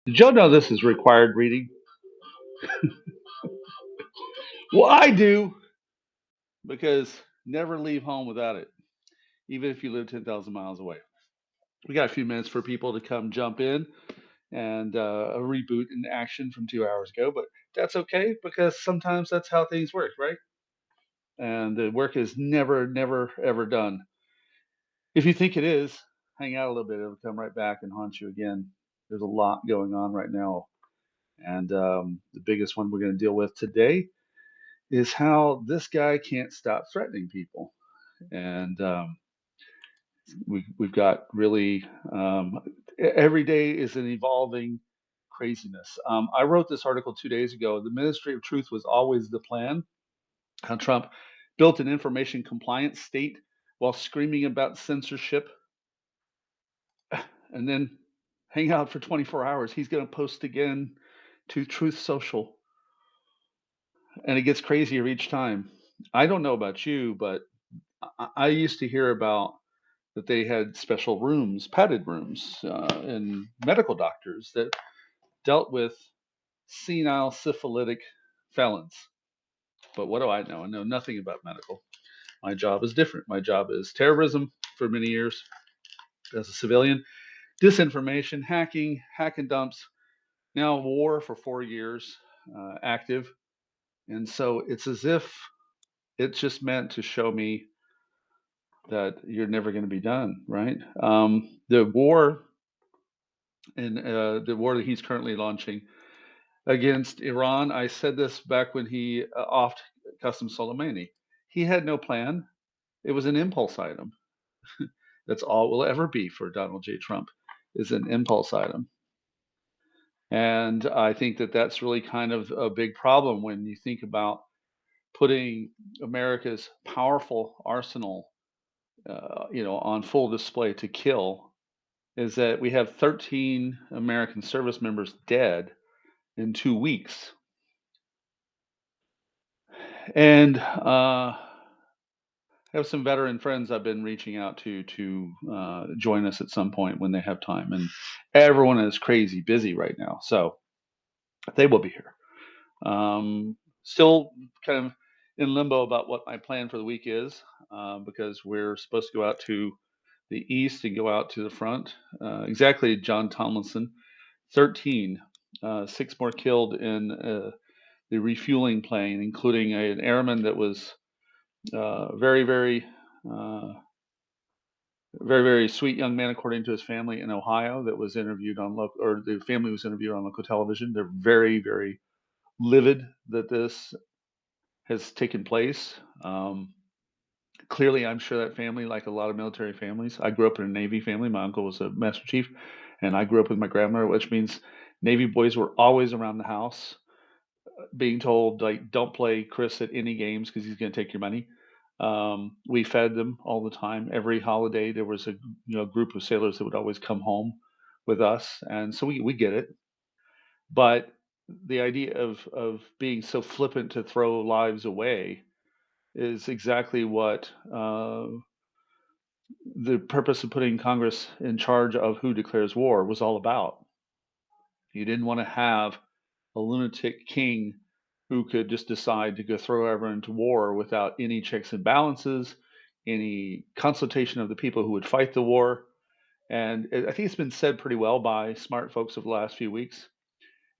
Did you know this is required reading? Well, I do because never leave home without it, even if you live 10,000 miles away. We got a few minutes for people to come jump in and a reboot in action from 2 hours ago, but that's okay because sometimes that's how things work, right? And the work is never, never, ever done. If you think it is, hang out a little bit. It'll come right back and haunt you again. There's a lot going on right now. And the biggest one we're going to deal with today is how this guy can't stop threatening people. And we've got really every day is an evolving craziness. I wrote this article 2 days ago. The Ministry of Truth was always the plan. How Trump built an information compliance state while screaming about censorship, and then hang out for 24 hours. He's going to post again to Truth Social, and it gets crazier each time. I don't know about you, but I used to hear about that they had special rooms, padded rooms, and medical doctors that dealt with senile syphilitic felons. But what do I know? I know nothing about medical. My job is different. My job is terrorism for many years as a civilian, disinformation, hacking, hack and dumps, now war for 4 years active. And so it's as if it's just meant to show me that you're never going to be done, right? The war and the war that he's currently launching against Iran. I said this back when he offed Qasem Soleimani. He had no plan. It was an impulse item. That's all it will ever be for Donald J. Trump is an impulse item. And I think that that's really kind of a big problem when you think about putting America's powerful arsenal, on full display to kill. Is that we have 13 American service members dead in 2 weeks, and have some veteran friends I've been reaching out to join us at some point when they have time. And everyone is crazy busy right now, so they will be here. Still kind of in limbo about what my plan for the week is because we're supposed to go out to the east and go out to the front. Exactly, John Tomlinson, 13, 6 more killed in the refueling plane, including an airman that was very, uh, very, very sweet young man, according to his family in Ohio, that was interviewed on local, or the family was interviewed on local television. They're very, very livid that this has taken place. Clearly, I'm sure that family, like a lot of military families, I grew up in a Navy family. My uncle was a master chief, and I grew up with my grandmother, which means Navy boys were always around the house, being told like, "Don't play Chris at any games because he's going to take your money." We fed them all the time. Every holiday, there was a group of sailors that would always come home with us, and so we get it. But the idea of being so flippant to throw lives away is exactly what the purpose of putting Congress in charge of who declares war was all about. You didn't want to have a lunatic king who could just decide to go throw everyone into war without any checks and balances, any consultation of the people who would fight the war. And I think it's been said pretty well by smart folks over the last few weeks.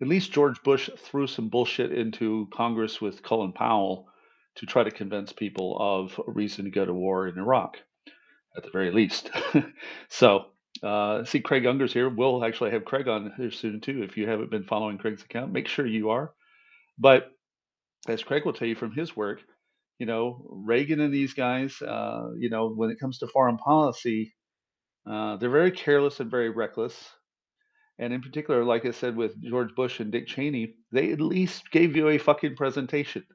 At least George Bush threw some bullshit into Congress with Colin Powell to try to convince people of a reason to go to war in Iraq, at the very least. So, see, Craig Unger's here. We'll actually have Craig on here soon, too. If you haven't been following Craig's account, make sure you are. But as Craig will tell you from his work, Reagan and these guys, when it comes to foreign policy, they're very careless and very reckless. And in particular, like I said, with George Bush and Dick Cheney, they at least gave you a fucking presentation.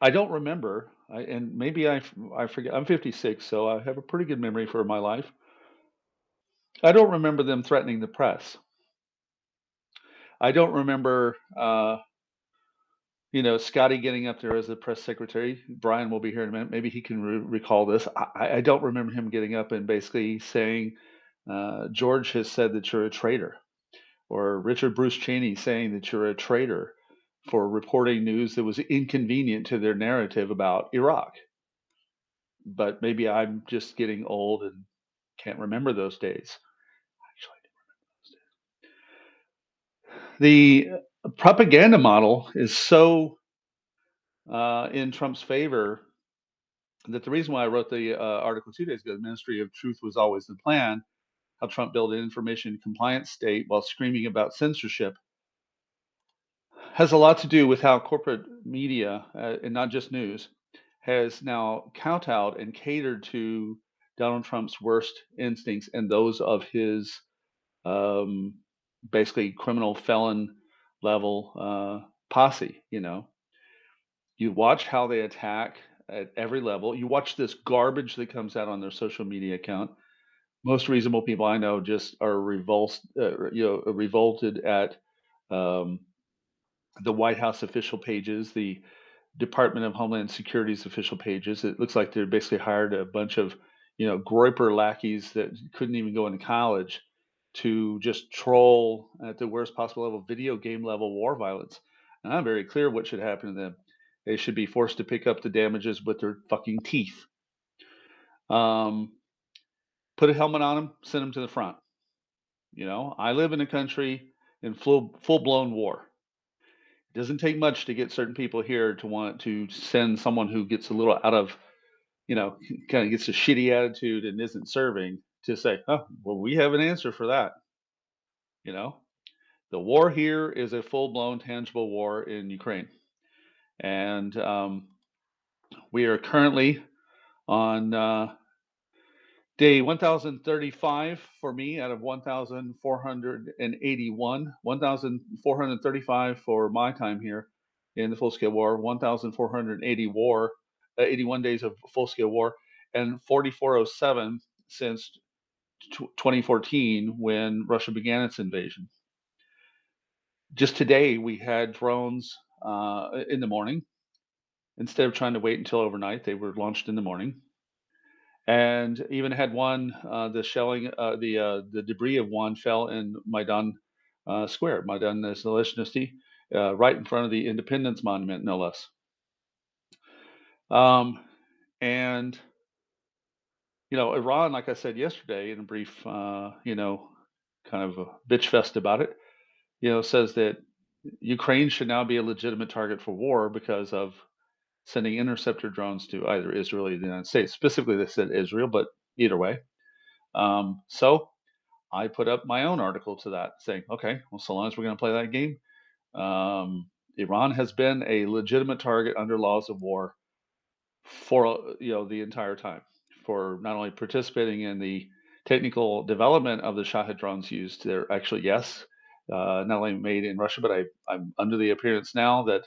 I don't remember, and maybe I forget. I'm 56, so I have a pretty good memory for my life. I don't remember them threatening the press. I don't remember, Scotty getting up there as the press secretary. Brian will be here in a minute. Maybe he can recall this. I don't remember him getting up and basically saying, George has said that you're a traitor. or Richard Bruce Cheney saying that you're a traitor for reporting news that was inconvenient to their narrative about Iraq. But maybe I'm just getting old and can't remember those days. The propaganda model is so in Trump's favor that the reason why I wrote the article 2 days ago, the Ministry of Truth was always the plan, how Trump built an information compliance state while screaming about censorship, has a lot to do with how corporate media, and not just news, has now kowtowed and catered to Donald Trump's worst instincts and those of his um, basically criminal felon level posse. You watch how they attack at every level. You watch this garbage that comes out on their social media account. Most reasonable people I know just are revolted at um, the White House official pages, the Department of Homeland Security's official pages. It looks like they're basically hired a bunch of, groyper lackeys that couldn't even go into college to just troll at the worst possible level, video game level war violence. And I'm very clear what should happen to them. They should be forced to pick up the damages with their fucking teeth. Um, put a helmet on them, send them to the front. I live in a country in full blown war. It doesn't take much to get certain people here to want to send someone who gets a little out of, kind of gets a shitty attitude and isn't serving to say, oh, well, we have an answer for that. You know, the war here is a full blown, tangible war in Ukraine. And we are currently on day 1035 for me out of 1481, 1435 for my time here in the full scale war, 81 days of full scale war, and 4407 since 2014 when Russia began its invasion. Just today, we had drones in the morning. Instead of trying to wait until overnight, they were launched in the morning. And even had one, the shelling, the debris of one fell in Maidan Square, Maidan Zelensky, right in front of the Independence Monument, no less. And Iran, like I said yesterday in a brief, kind of a bitch fest about it, says that Ukraine should now be a legitimate target for war because of sending interceptor drones to either Israel or the United States. Specifically, they said Israel, but either way. So I put up my own article to that saying, okay, well, so long as we're going to play that game, Iran has been a legitimate target under laws of war for the entire time, for not only participating in the technical development of the Shahed drones used. They're actually, yes, not only made in Russia, but I'm under the appearance now that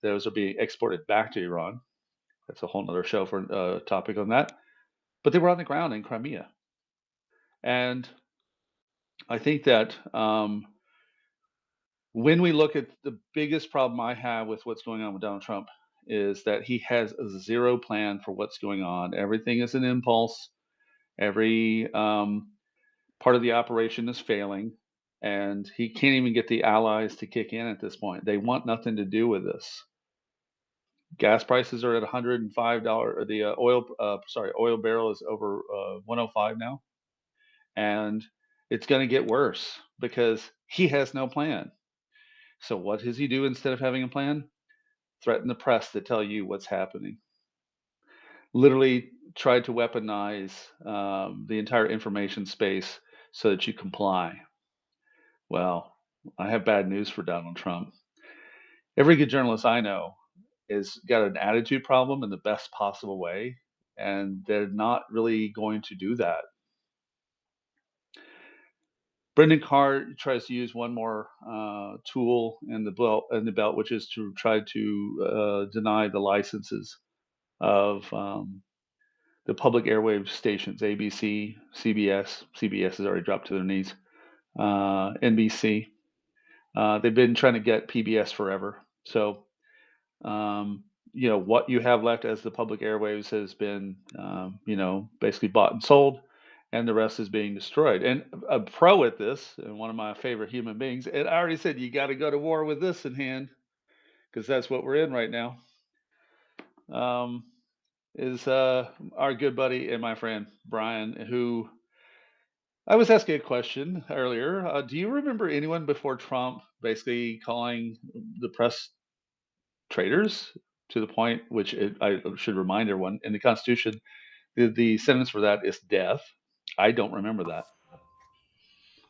those are being exported back to Iran. That's a whole nother show for a topic on that. But they were on the ground in Crimea. And I think that when we look at the biggest problem I have with what's going on with Donald Trump is that he has a zero plan for what's going on. Everything is an impulse. Every part of the operation is failing, and he can't even get the allies to kick in at this point. They want nothing to do with this. Gas prices are at $105. The oil barrel is over 105 now, and it's going to get worse because he has no plan. So what does he do instead of having a plan? Threaten the press to tell you what's happening. Literally try to weaponize the entire information space so that you comply. Well, I have bad news for Donald Trump. Every good journalist I know has got an attitude problem in the best possible way, and they're not really going to do that. Brendan Carr tries to use one more tool in the belt, which is to try to deny the licenses of the public airwave stations, ABC, CBS. CBS has already dropped to their knees. NBC. They've been trying to get PBS forever. So, what you have left as the public airwaves has been, basically bought and sold. and the rest is being destroyed. And a pro at this, and one of my favorite human beings, and I already said you got to go to war with this in hand because that's what we're in right now. Um, is our good buddy and my friend Brian, who I was asking a question earlier. Do you remember anyone before Trump basically calling the press traitors to the point which I should remind everyone in the Constitution, the sentence for that is death. I don't remember that.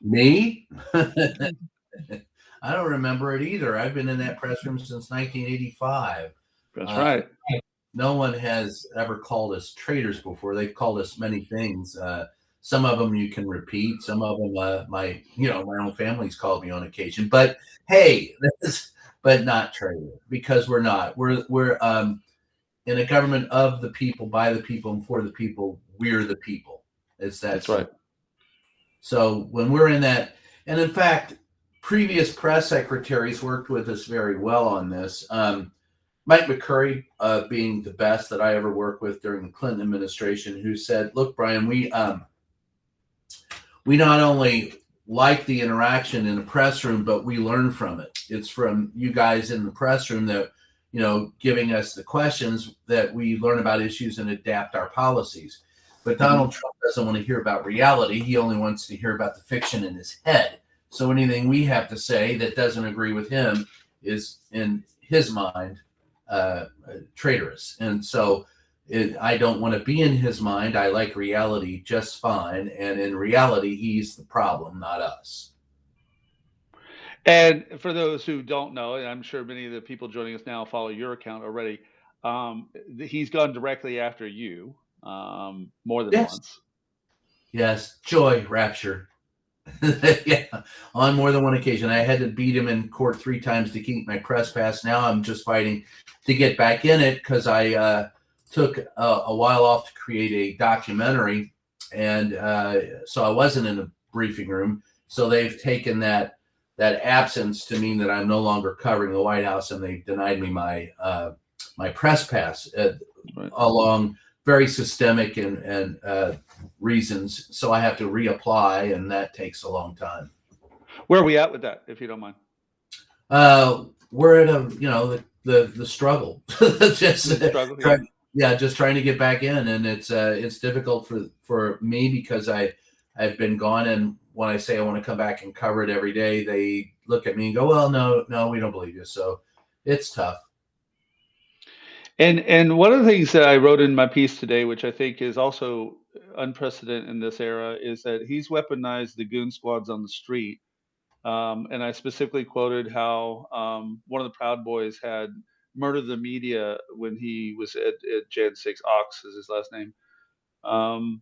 Me? I don't remember it either. I've been in that press room since 1985. That's Uh, right. no one has ever called us traitors before. They've called us many things. Some of them you can repeat. Some of them, my own family's called me on occasion. But hey, but not traitor, because we're not. We're in a government of the people, by the people, and for the people. We're the people. It's that That's simple. right. So when we're in that, and in fact, previous press secretaries worked with us very well on this. Mike McCurry being the best that I ever worked with during the Clinton administration, who said, "Look, Brian, we not only like the interaction in the press room, but we learn from it. It's from you guys in the press room that, giving us the questions that we learn about issues and adapt our policies. But Donald Trump doesn't want to hear about reality. He only wants to hear about the fiction in his head. So anything we have to say that doesn't agree with him is, in his mind, traitorous. And so I don't want to be in his mind. I like reality just fine. And in reality, he's the problem, not us." And for those who don't know, and I'm sure many of the people joining us now follow your account already, he's gone directly after you more than Yes. once. Yes. Joy, rapture. Yeah. On more than one occasion. I had to beat him in court 3 times to keep my press pass. Now I'm just fighting to get back in it because I took a while off to create a documentary. And so I wasn't in the briefing room. So they've taken that absence to mean that I'm no longer covering the White House, and they denied me my my press pass Right. along very systemic and reasons. So I have to reapply, and that takes a long time. Where are we at with that, if you don't mind? We're at the struggle. Just Struggle, just trying to get back in, and it's difficult for me because I've been gone, and when I say I want to come back and cover it every day, they look at me and go, "Well, no, we don't believe you." So it's tough. And one of the things that I wrote in my piece today, which I think is also unprecedented in this era, is that he's weaponized the goon squads on the street. And I specifically quoted how one of the Proud Boys had murdered the media when he was at Jan 6. Ox is his last name. Um,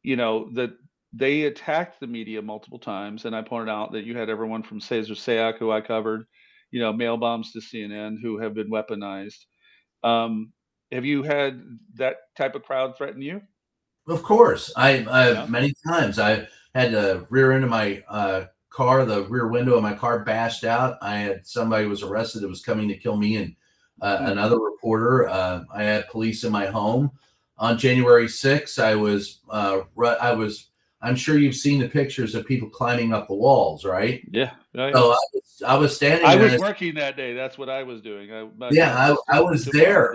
that they attacked the media multiple times. And I pointed out that you had everyone from Cesar Sayak, who I covered, mail bombs to CNN, who have been weaponized. Have you had that type of crowd threaten you? Of course, I Yeah. many times I had the rear end of my car, the rear window of my car bashed out. I had somebody was arrested that was coming to kill me and another reporter. I had police in my home on January 6th. I'm sure you've seen the pictures of people climbing up the walls, right? Yeah. Yeah. So I was standing I there. was working that day. That's what I was doing. I was there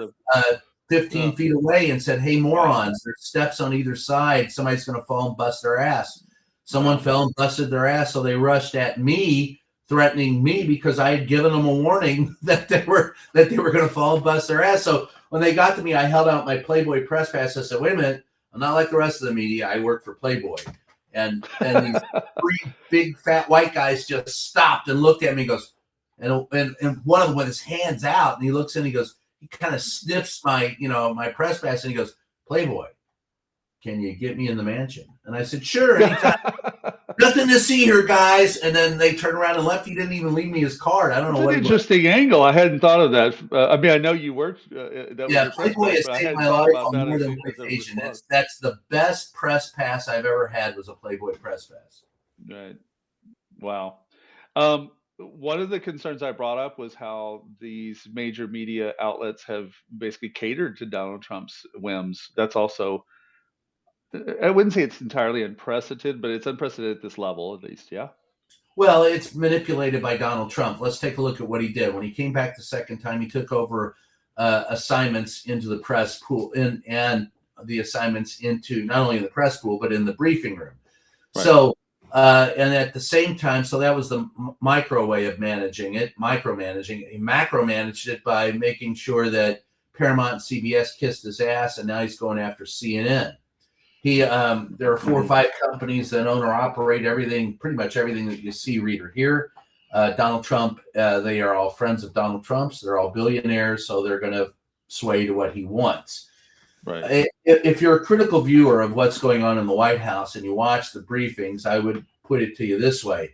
15 Yeah. feet away and said, "Hey, morons, there's steps on either side. Somebody's going to fall and bust their ass." Someone fell and busted their ass, so they rushed at me, threatening me because I had given them a warning that they were going to fall and bust their ass. So when they got to me, I held out my Playboy press pass. I said, "Wait a minute, I'm not like the rest of the media. I work for Playboy." And these 3 big fat white guys just stopped and looked at me and goes, and one of them with his hands out, and he looks in, he goes, he kind of sniffs my, my press pass, and he goes, "Playboy, can you get me in the mansion?" And I said, "Sure, anytime." "Nothing to see here, guys." And then they turned around and left. He didn't even leave me his card. I don't know That's what an he was. interesting angle. I hadn't thought of that. I mean, I know you worked. That was your press Playboy pass, has but I saved hadn't my thought life about on that more than actually one as a occasion. response. That's the best press pass I've ever had, was a Playboy press pass. Right. Wow. One of the concerns I brought up was how these major media outlets have basically catered to Donald Trump's whims. That's also I wouldn't say it's entirely unprecedented, but it's unprecedented at this level, at least. Yeah. Well, it's manipulated by Donald Trump. Let's take a look at what he did. When he came back the second time, he took over assignments into the press pool and the assignments into not only the press pool, but in the briefing room. Right. So, and at the same time, so that was the micro way of managing it, micromanaging. He macro-managed it by making sure that Paramount and CBS kissed his ass, and now he's going after CNN. There are 4 or 5 companies that own or operate everything, pretty much everything that you see, read, or hear. Donald Trump, they are all friends of Donald Trump's. They're all billionaires, so they're going to sway to what he wants. Right. If you're a critical viewer of what's going on in the White House and you watch the briefings, I would put it to you this way.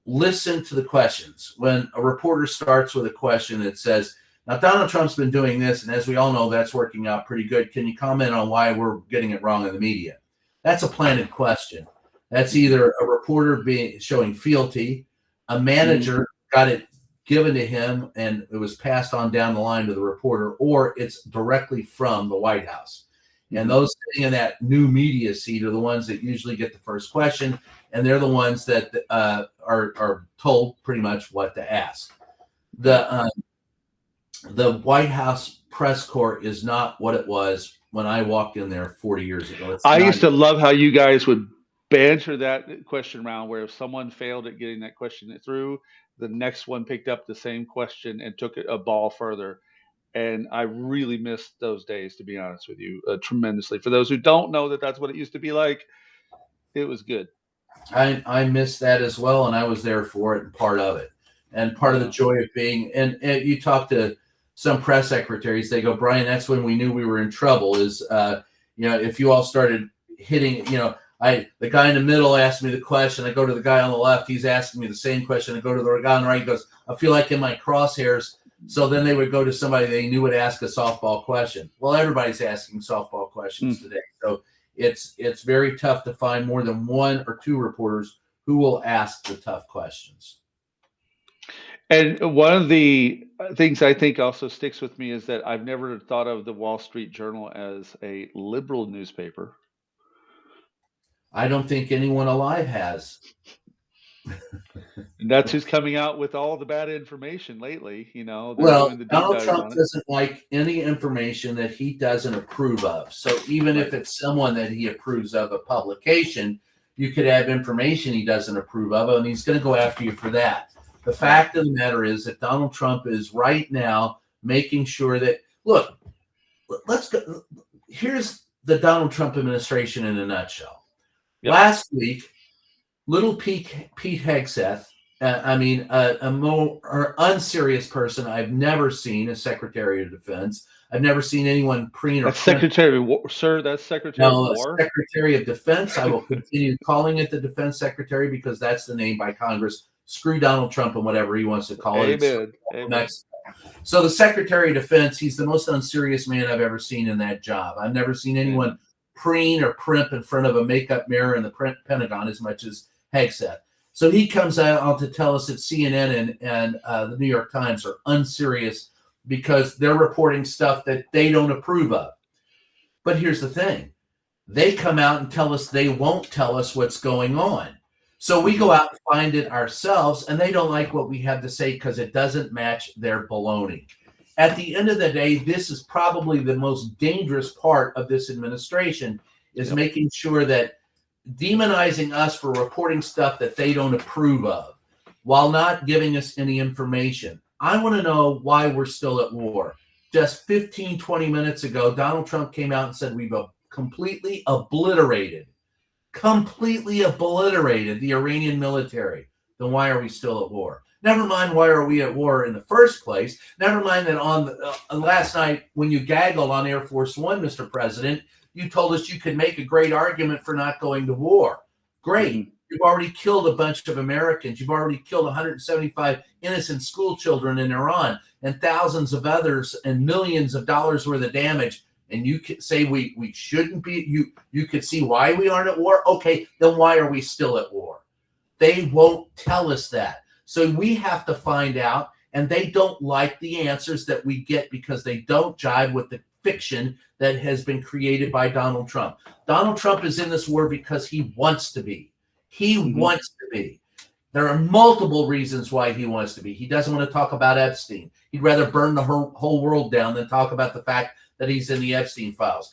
Listen to the questions. When a reporter starts with a question that says, now, Donald Trump's been doing this, and as we all know, that's working out pretty good. Can you comment on why we're getting it wrong in the media? That's a planted question. That's either a reporter showing fealty, a manager got it given to him, and it was passed on down the line to the reporter, or it's directly from the White House. And those sitting in that new media seat are the ones that usually get the first question, and they're the ones that are told pretty much what to ask. The White House press corps is not what it was when I walked in there 40 years ago. I used to love how you guys would banter that question around, where if someone failed at getting that question through, the next one picked up the same question and took it a ball further. And I really missed those days, to be honest with you, tremendously. For those who don't know that that's what it used to be like, it was good. I miss that as well, and I was there for it and part of it. And part of the joy of being, and you talk to some press secretaries, they go, Brian, that's when we knew we were in trouble is, if you all started hitting, the guy in the middle asked me the question. I go to the guy on the left. He's asking me the same question. I go to the guy on the right. He goes, I feel like in my crosshairs. So then they would go to somebody they knew would ask a softball question. Well, everybody's asking softball questions today. So it's very tough to find more than 1 or 2 reporters who will ask the tough questions. And one of the things I think also sticks with me is that I've never thought of the Wall Street Journal as a liberal newspaper. I don't think anyone alive has. And that's who's coming out with all the bad information lately. Well, Donald Trump doesn't like any information that he doesn't approve of. So even if it's someone that he approves of a publication, you could have information he doesn't approve of, and he's going to go after you for that. The fact of the matter is that Donald Trump is right now making sure that, look, let's go. Here's the Donald Trump administration in a nutshell. Yep. Last week, little Pete Hegseth, a more unserious person I've never seen as Secretary of Defense. I've never seen anyone preen or that's Secretary of War, sir. That's Secretary of War. Secretary of Defense. I will continue calling it the Defense Secretary because that's the name by Congress. Screw Donald Trump and whatever he wants to call it. Amen. So the Secretary of Defense, he's the most unserious man I've ever seen in that job. I've never seen anyone preen or primp in front of a makeup mirror in the Pentagon as much as Hegseth. So he comes out to tell us that CNN and the New York Times are unserious because they're reporting stuff that they don't approve of. But here's the thing. They come out and tell us they won't tell us what's going on. So we go out and find it ourselves, and they don't like what we have to say because it doesn't match their baloney. At the end of the day, this is probably the most dangerous part of this administration is making sure that demonizing us for reporting stuff that they don't approve of while not giving us any information. I want to know why we're still at war. Just 15, 20 minutes ago, Donald Trump came out and said we've completely obliterated the Iranian military. Then why are we still at war? Never mind why are we at war in the first place. Never mind that on last night when you gaggled on Air Force One, Mr. President, you told us you could make a great argument for not going to war. Great. You've already killed a bunch of Americans. You've already killed 175 innocent school children in Iran and thousands of others and millions of dollars worth of damage. And you could say we shouldn't be, you could see why we aren't at war. Okay, then why are we still at war? They won't tell us that. So we have to find out, and they don't like the answers that we get because they don't jive with the fiction that has been created by Donald Trump. Donald Trump is in this war because he wants to be. He wants to be. There are multiple reasons why he wants to be. He doesn't want to talk about Epstein. He'd rather burn the whole world down than talk about the fact that he's in the Epstein files.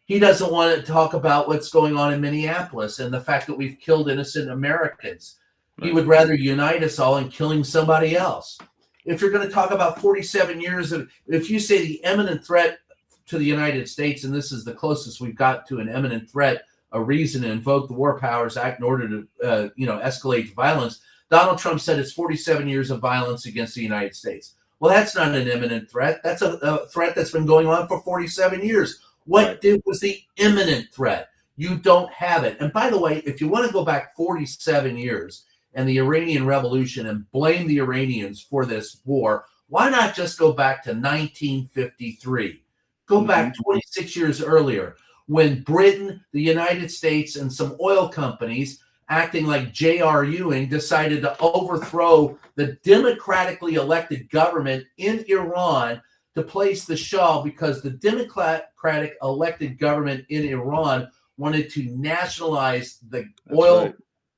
He doesn't want to talk about what's going on in Minneapolis and the fact that we've killed innocent Americans. Right. He would rather unite us all in killing somebody else. If you're going to talk about 47 years of, if you say the imminent threat to the United States, and this is the closest we've got to an imminent threat, a reason to invoke the War Powers Act in order to, escalate violence, Donald Trump said it's 47 years of violence against the United States. Well, that's not an imminent threat. That's a threat that's been going on for 47 years. What was the imminent threat? You don't have it. And by the way, if you want to go back 47 years and the Iranian Revolution and blame the Iranians for this war, why not just go back to 1953? Go back 26 years earlier, when Britain, the United States, and some oil companies acting like J.R. Ewing decided to overthrow the democratically elected government in Iran to place the Shah, because the democratic elected government in Iran wanted to nationalize the oil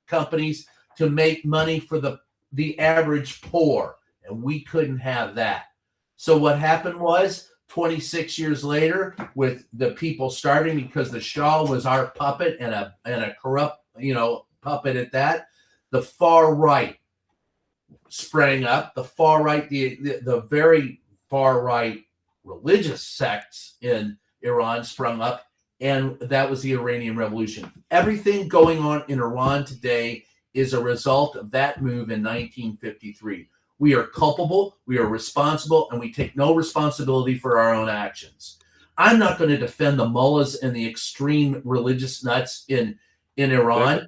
companies to make money for the average poor. And we couldn't have that. So what happened was, 26 years later, with the people starving because the Shah was our puppet and a corrupt, puppet at that, the far right sprang up. The far right, the very far right religious sects in Iran sprung up, and that was the Iranian Revolution. Everything going on in Iran today is a result of that move in 1953. We are culpable, we are responsible, and we take no responsibility for our own actions. I'm not going to defend the mullahs and the extreme religious nuts in Iran.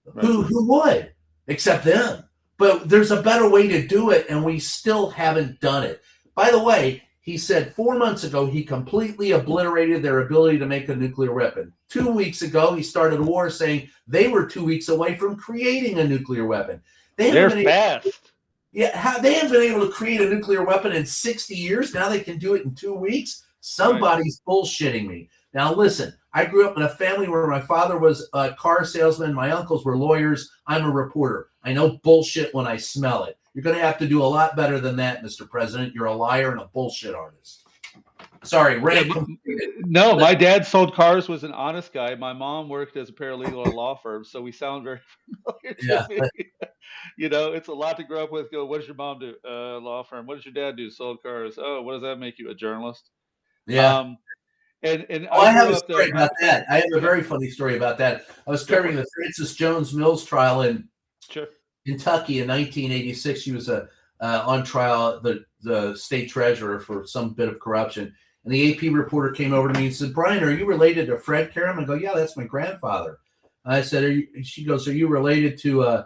Right. Who would? Except them. But there's a better way to do it, and we still haven't done it. By the way, he said 4 months ago he completely obliterated their ability to make a nuclear weapon. 2 weeks ago, he started a war saying they were 2 weeks away from creating a nuclear weapon. They're fast. They haven't been able to create a nuclear weapon in 60 years. Now they can do it in 2 weeks. Somebody's bullshitting me. Now, listen, I grew up in a family where my father was a car salesman. My uncles were lawyers. I'm a reporter. I know bullshit when I smell it. You're going to have to do a lot better than that, Mr. President. You're a liar and a bullshit artist. Sorry, Ray. No, my dad sold cars, was an honest guy. My mom worked as a paralegal at a law firm, so we sound very familiar to me. It's a lot to grow up with. Go, what does your mom do? Law firm. What does your dad do? Sold cars. Oh, what does that make you? A journalist? Yeah. I have a story about that. I have a very funny story about that. I was covering the Francis Jones Mills trial in Kentucky in 1986. She was on trial, the state treasurer, for some bit of corruption. And the AP reporter came over to me and said, "Brian, are you related to Fred Karem?" I go, "Yeah, that's my grandfather." I said, she goes, "Are you related to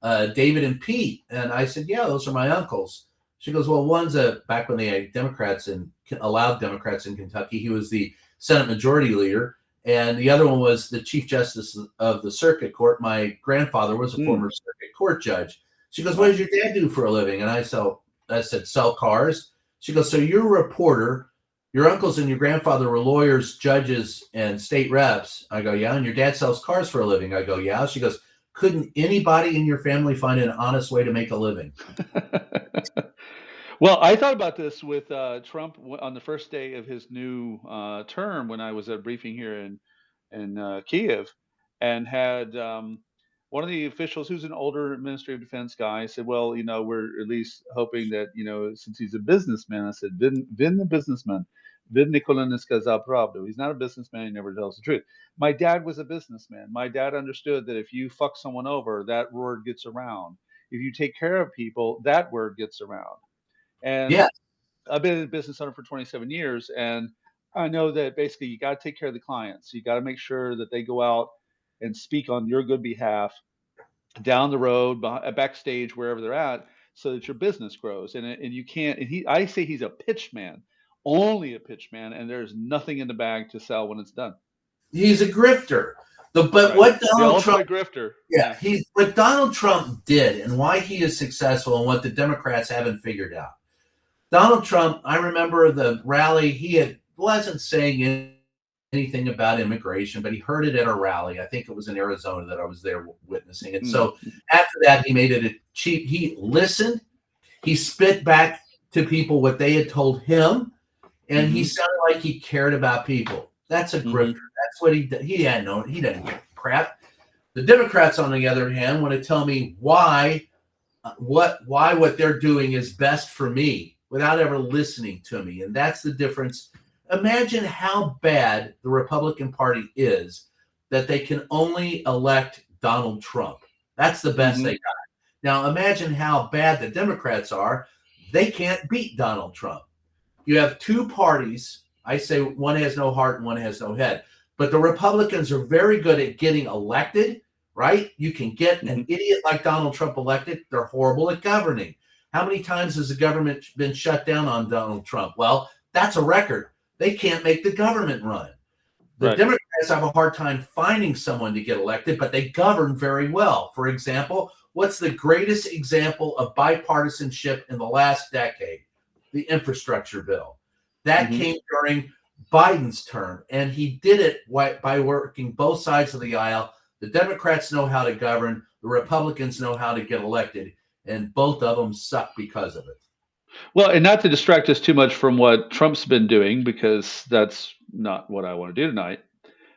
David and Pete?" And I said, "Yeah, those are my uncles." She goes, "Well, one's back when they had Democrats and allowed Democrats in Kentucky, he was the Senate Majority Leader, and the other one was the Chief Justice of the Circuit Court. My grandfather was a former Circuit Court judge." She goes, "What does your dad do for a living?" And I said, "Sell cars." She goes, "So you're a reporter. Your uncles and your grandfather were lawyers, judges, and state reps." I go, "Yeah." "And your dad sells cars for a living?" I go, "Yeah." She goes, "Couldn't anybody in your family find an honest way to make a living?" Well, I thought about this with Trump on the first day of his new term, when I was at a briefing here in Kyiv, and had one of the officials, who's an older Ministry of Defense guy, said, "Well, we're at least hoping that, since he's a businessman." I said, "Vin the businessman. Vin Nikola не сказал правду." He's not a businessman. He never tells the truth. My dad was a businessman. My dad understood that if you fuck someone over, that word gets around. If you take care of people, that word gets around. And I've been a business owner for 27 years, and I know that basically you got to take care of the clients. You got to make sure that they go out and speak on your good behalf down the road, backstage, wherever they're at, so that your business grows. And you can't. And I say he's a pitch man, only a pitch man, and there's nothing in the bag to sell when it's done. He's a grifter. What Donald Trump grifter. What Donald Trump did, and why he is successful, and what the Democrats haven't figured out. Donald Trump, I remember the rally, he had wasn't saying anything about immigration, but he heard it at a rally. I think it was in Arizona that I was there witnessing. And so after that, he made it a cheap. He listened. He spit back to people what they had told him, and he sounded like he cared about people. That's a grifter. That's what he did. He didn't give a crap. The Democrats, on the other hand, want to tell me why what they're doing is best for me without ever listening to me. And that's the difference. Imagine how bad the Republican Party is that they can only elect Donald Trump. That's the best they got. Now, imagine how bad the Democrats are. They can't beat Donald Trump. You have two parties. I say one has no heart and one has no head. But the Republicans are very good at getting elected, right? You can get an idiot like Donald Trump elected. They're horrible at governing. How many times has the government been shut down on Donald Trump? Well, that's a record. They can't make the government run. The Democrats have a hard time finding someone to get elected, but they govern very well. For example, what's the greatest example of bipartisanship in the last decade? The infrastructure bill. That came during Biden's term, and he did it by working both sides of the aisle. The Democrats know how to govern. The Republicans know how to get elected, and both of them suck because of it. Well, and not to distract us too much from what Trump's been doing, because that's not what I want to do tonight.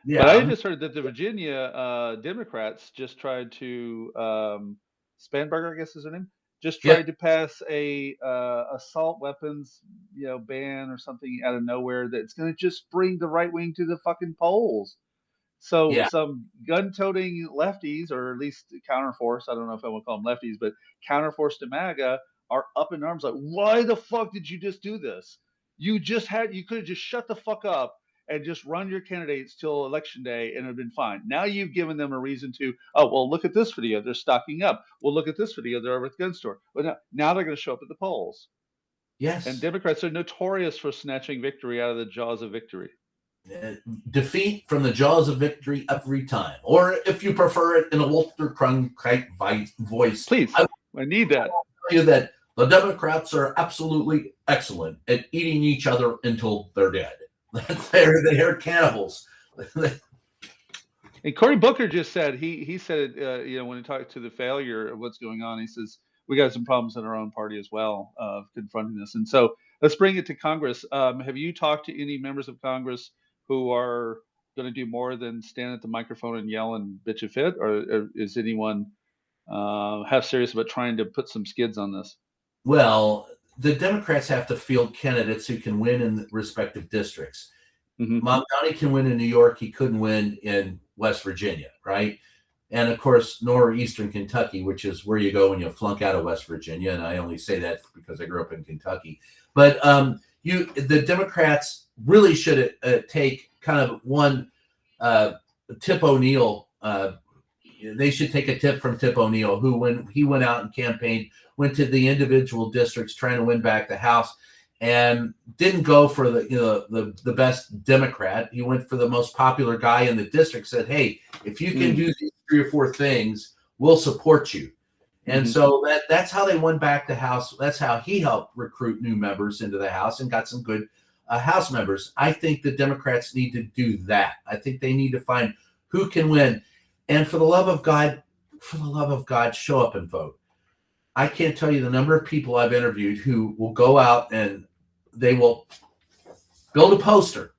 Yeah. But I just heard that the Virginia Democrats just tried to Spanberger, I guess is her name, just tried to pass a assault weapons ban or something out of nowhere that's going to just bring the right wing to the fucking polls. So some gun-toting lefties, or at least counterforce, I don't know if I want to call them lefties, but counterforce to MAGA are up in arms like, why the fuck did you just do this? You could have just shut the fuck up and just run your candidates till election day and it would have been fine. Now you've given them a reason to, oh, well, look at this video. They're stocking up. Well, look at this video. They're over at the gun store. But now they're going to show up at the polls. Yes. And Democrats are notorious for snatching victory out of the jaws of victory. Defeat from the jaws of victory every time. Or if you prefer it in a Walter Cronkite voice. Please, I need that. I'll tell you that the Democrats are absolutely excellent at eating each other until they're dead. They're cannibals. And Cory Booker just said, he said it, when he talked to the failure of what's going on, he says, we got some problems in our own party as well of confronting this. And so let's bring it to Congress. Have you talked to any members of Congress who are going to do more than stand at the microphone and yell and bitch a fit? Or is anyone half serious about trying to put some skids on this? Well, the Democrats have to field candidates who can win in respective districts. Mamdani can win in New York. He couldn't win in West Virginia, right? And of course, northeastern Kentucky, which is where you go when you flunk out of West Virginia. And I only say that because I grew up in Kentucky. But the Democrats really should take kind of one Tip O'Neill. They should take a tip from Tip O'Neill, who, when he went out and campaigned, went to the individual districts trying to win back the House, and didn't go for the best Democrat. He went for the most popular guy in the district. Said, "Hey, if you can do these 3 or 4 things, we'll support you." And so that's how they won back the House. That's how he helped recruit new members into the House and got some good House members. I think the Democrats need to do that. I think they need to find who can win. And for the love of God, show up and vote. I can't tell you the number of people I've interviewed who will go out and they will build a poster.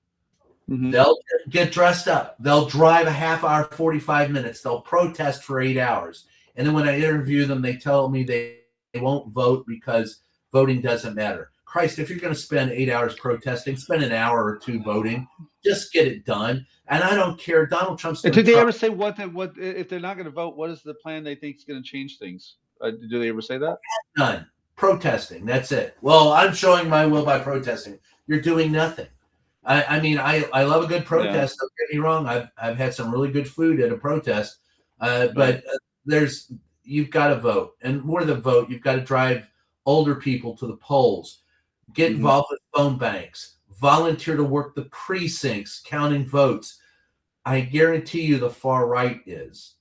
They'll get dressed up. They'll drive a half hour, 45 minutes. They'll protest for 8 hours. And then when I interview them, they tell me they won't vote because voting doesn't matter. Christ, if you're going to spend 8 hours protesting, spend an hour or 2 voting. Just get it done. And I don't care. Donald Trump's. Did they ever say what if they're not going to vote? What is the plan they think is going to change things? Do they ever say that? None. Protesting. That's it. Well, I'm showing my will by protesting. You're doing nothing. I mean, I love a good protest. Don't get me wrong. I've had some really good food at a protest. But you've got to vote, and more than vote, you've got to drive older people to the polls. Get involved with phone banks. Volunteer to work the precincts, counting votes. I guarantee you the far right is.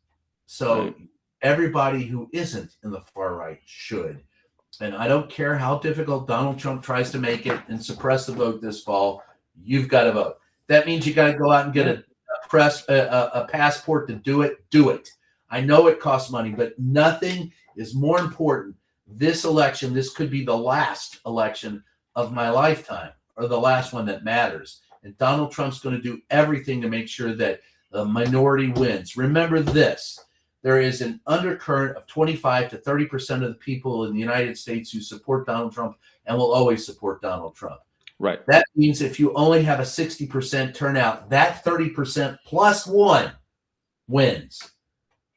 So everybody who isn't in the far right should. And I don't care how difficult Donald Trump tries to make it and suppress the vote this fall. you've got to vote. That means you got to go out and get a passport to do it. Do it. I know it costs money, but nothing is more important. This election, this could be the last election of my lifetime, or the last one that matters. And Donald Trump's going to do everything to make sure that the minority wins. Remember this. There is an undercurrent of 25 to 30% of the people in the United States who support Donald Trump and will always support Donald Trump. Right. That means if you only have a 60% turnout, that 30% plus one wins.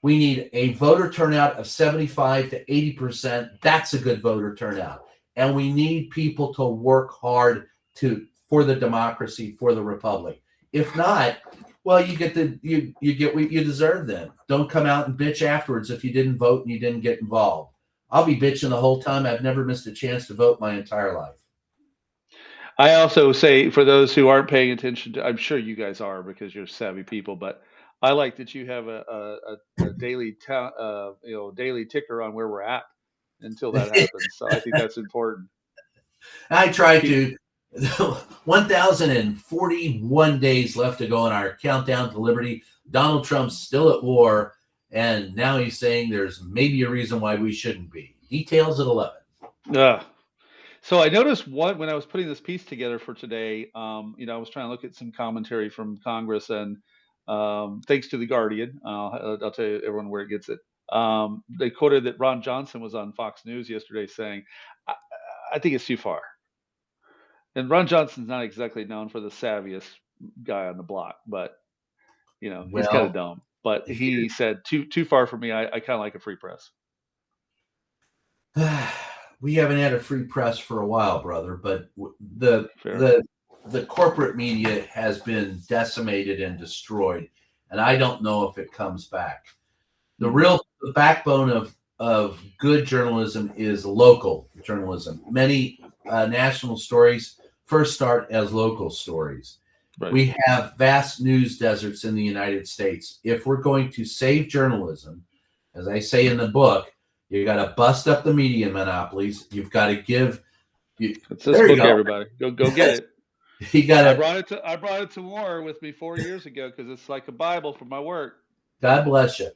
We need a voter turnout of 75 to 80%. That's a good voter turnout. And we need people to work hard for the democracy, for the republic. If not, well, you get what you deserve then. Don't come out and bitch afterwards if you didn't vote and you didn't get involved. I'll be bitching the whole time. I've never missed a chance to vote my entire life. I also say, for those who aren't paying attention to, I'm sure you guys are because you're savvy people, but I like that you have a daily daily ticker on where we're at until that happens. So I think that's important. I try to. 1,041 days left to go in our countdown to liberty. Donald Trump's still at war, and now he's saying there's maybe a reason why we shouldn't be. Details at 11. So I noticed when I was putting this piece together for today, I was trying to look at some commentary from Congress, and thanks to the Guardian, I'll tell you everyone where it gets it. They quoted that Ron Johnson was on Fox News yesterday saying, I think it's too far. And Ron Johnson's not exactly known for the savviest guy on the block, but he's kind of dumb. But he said too far for me. I kind of like a free press. We haven't had a free press for a while, brother. But the corporate media has been decimated and destroyed, and I don't know if it comes back. The backbone of good journalism is local journalism. Many national stories first start as local stories. Right. We have vast news deserts in the United States. If we're going to save journalism, as I say in the book, you got to bust up the media monopolies. You've got to give. It's this book, everybody. Go get it. You got. I brought it to war with me 4 years ago because it's like a Bible for my work. God bless you.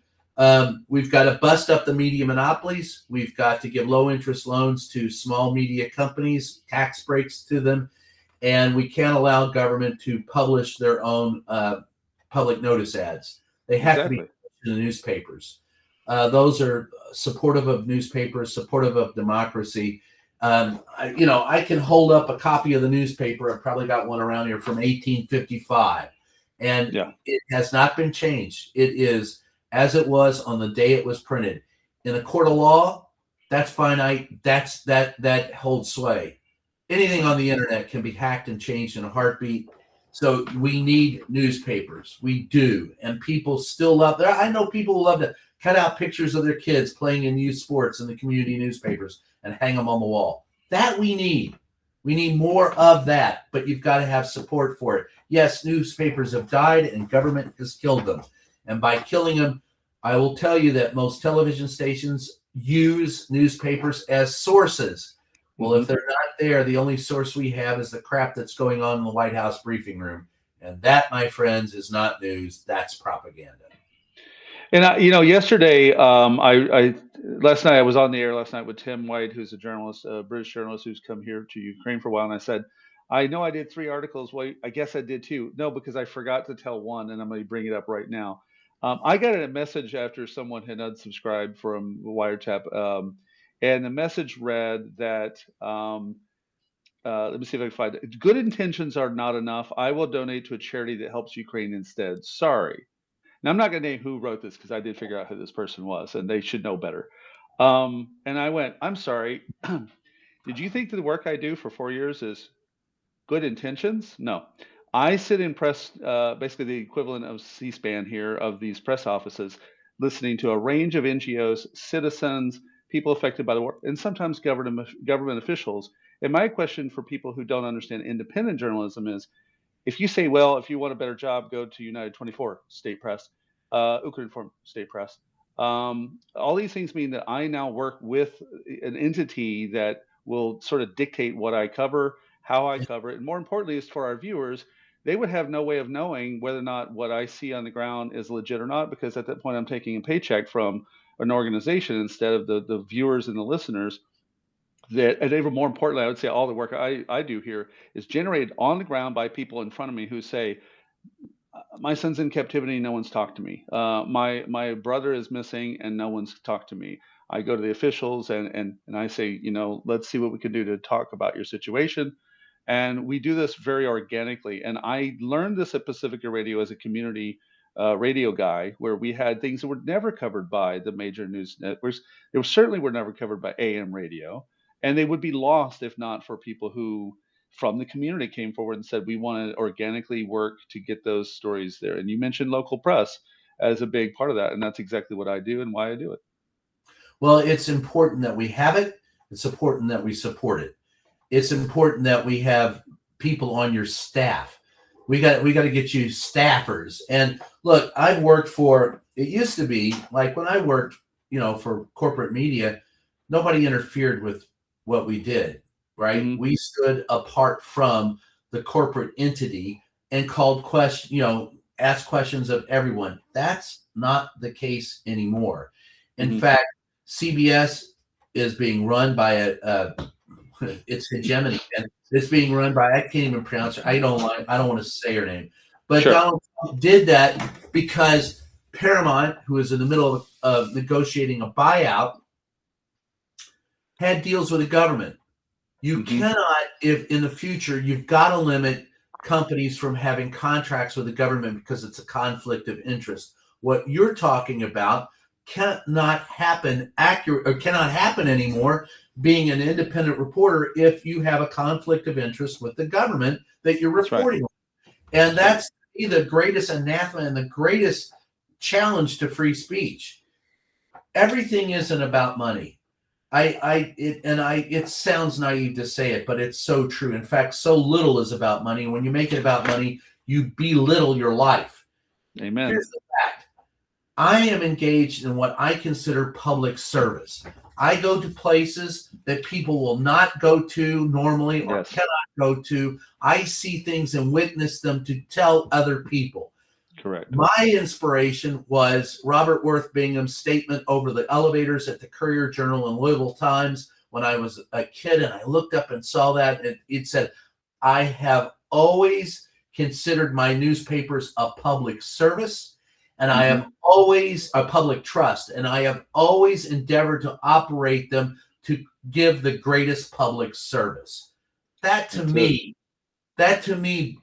We've got to bust up the media monopolies. We've got to give low interest loans to small media companies, tax breaks to them, and we can't allow government to publish their own public notice ads. They have to be in the newspapers. Those are supportive of newspapers, supportive of democracy. I can hold up a copy of the newspaper. I've probably got one around here from 1855, and it has not been changed. It is as it was on the day it was printed. In a court of law, that's finite. That holds sway. Anything on the internet can be hacked and changed in a heartbeat. So we need newspapers. We do. And people still love that. I know people who love to cut out pictures of their kids playing in youth sports in the community newspapers and hang them on the wall. That we need. We need more of that, but you've got to have support for it. Yes, newspapers have died and government has killed them. And by killing them, I will tell you that most television stations use newspapers as sources. Well, if they're not there, the only source we have is the crap that's going on in the White House briefing room. And that, my friends, is not news. That's propaganda. And yesterday, last night I was on the air last night with Tim White, who's a journalist, a British journalist who's come here to Ukraine for a while. And I said, I know I did 3 articles. Well, I guess I did 2. No, because I forgot to tell one, and I'm going to bring it up right now. I got a message after someone had unsubscribed from Wiretap, and the message read that, let me see if I can find it. Good intentions are not enough. I will donate to a charity that helps Ukraine instead. Sorry. Now, I'm not going to name who wrote this because I did figure out who this person was, and they should know better. And I went, I'm sorry. Did you think that the work I do for 4 years is good intentions? No. I sit in press, basically the equivalent of C-SPAN here, of these press offices, listening to a range of NGOs, citizens, people affected by the war, and sometimes government officials. And my question for people who don't understand independent journalism is, if you say, well, if you want a better job, go to United 24, state press, Ukrinform, state press. All these things mean that I now work with an entity that will sort of dictate what I cover, how I cover it, and more importantly, is for our viewers, they would have no way of knowing whether or not what I see on the ground is legit or not, because at that point I'm taking a paycheck from an organization instead of the viewers and the listeners. That, and even more importantly, I would say all the work I do here is generated on the ground by people in front of me who say, my son's in captivity. No one's talked to me. My brother is missing, and no one's talked to me. I go to the officials and I say, let's see what we can do to talk about your situation. And we do this very organically. And I learned this at Pacifica Radio as a community radio guy, where we had things that were never covered by the major news networks. They certainly were never covered by AM radio, and they would be lost if not for people who from the community came forward and said, we want to organically work to get those stories there. And you mentioned local press as a big part of that. And that's exactly what I do and why I do it. Well, it's important that we have it. It's important that we support it. It's important that we have people on your staff. We got to get you staffers. And look, I've worked for, it used to be like when I worked, for corporate media, nobody interfered with what we did, right? Mm-hmm. We stood apart from the corporate entity and asked questions of everyone. That's not the case anymore. In fact, CBS is being run by it's hegemony, and it's being run by, I can't even pronounce her. I don't want to say her name, but sure. Donald Trump did that because Paramount, who is in the middle of negotiating a buyout, had deals with the government. You cannot, if in the future, you've got to limit companies from having contracts with the government because it's a conflict of interest. What you're talking about cannot happen anymore being an independent reporter if you have a conflict of interest with the government that you're reporting on. And that's the greatest anathema and the greatest challenge to free speech. Everything isn't about money. It sounds naive to say it, but it's so true. In fact, so little is about money. When you make it about money, you belittle your life. Amen. Here's the fact. I am engaged in what I consider public service. I go to places that people will not go to normally or cannot go to. I see things and witness them to tell other people. Correct. My inspiration was Robert Worth Bingham's statement over the elevators at the Courier-Journal and Louisville Times when I was a kid, and I looked up and saw that, and it said, I have always considered my newspapers a public service, and I have always a public trust, and I have always endeavored to operate them to give the greatest public service. That to me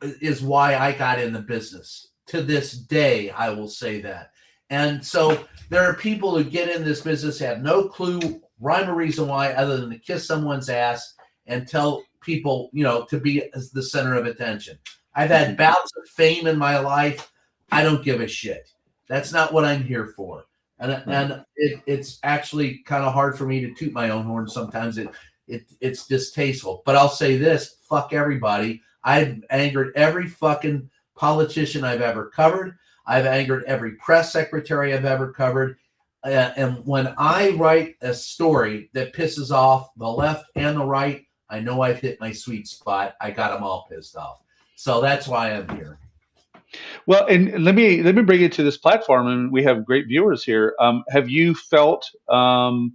is why I got in the business. To this day, I will say that. And so there are people who get in this business, have no clue, rhyme or reason why, other than to kiss someone's ass and tell people, to be the center of attention. I've had bouts of fame in my life. I don't give a shit. That's not what I'm here for. And it's actually kind of hard for me to toot my own horn sometimes. It's distasteful. But I'll say this, fuck everybody. I've angered every fucking politician I've ever covered. I've angered every press secretary I've ever covered. And when I write a story that pisses off the left and the right, I know I've hit my sweet spot. I got them all pissed off. So that's why I'm here. Well, and let me bring it to this platform, and we have great viewers here. Have you felt kind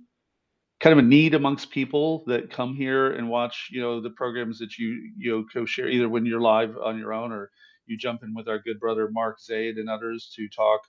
of a need amongst people that come here and watch, the programs that you co-share, either when you're live on your own or you jump in with our good brother Mark Zaid and others to talk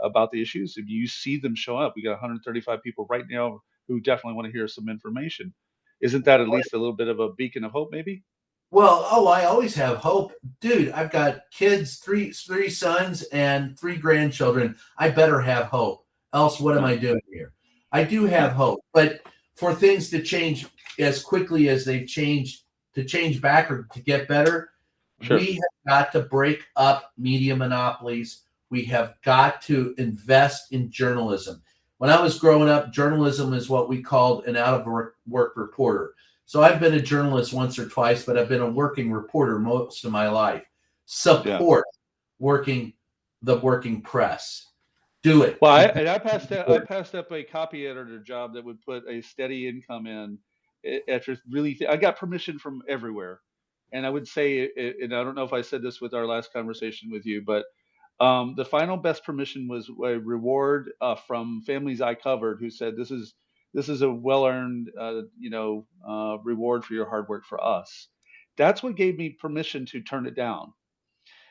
about the issues? If you see them show up, we got 135 people right now who definitely want to hear some information. Isn't that at least a little bit of a beacon of hope, maybe? Well, I always have hope. Dude, I've got kids, three sons and 3 grandchildren. I better have hope. Else, what am I doing here? I do have hope. But for things to change as quickly as they've changed, to change back or to get better, we have got to break up media monopolies. We have got to invest in journalism. When I was growing up, journalism is what we called an out-of-work reporter. So I've been a journalist once or twice, but I've been a working reporter most of my life. Support the working press. Do it. Well, I passed up a copy editor job that would put a steady income in after really. I got permission from everywhere, And I would say, and I don't know if I said this with our last conversation with you, but the final best permission was a reward from families I covered who said, this is a well-earned, reward for your hard work for us. That's what gave me permission to turn it down.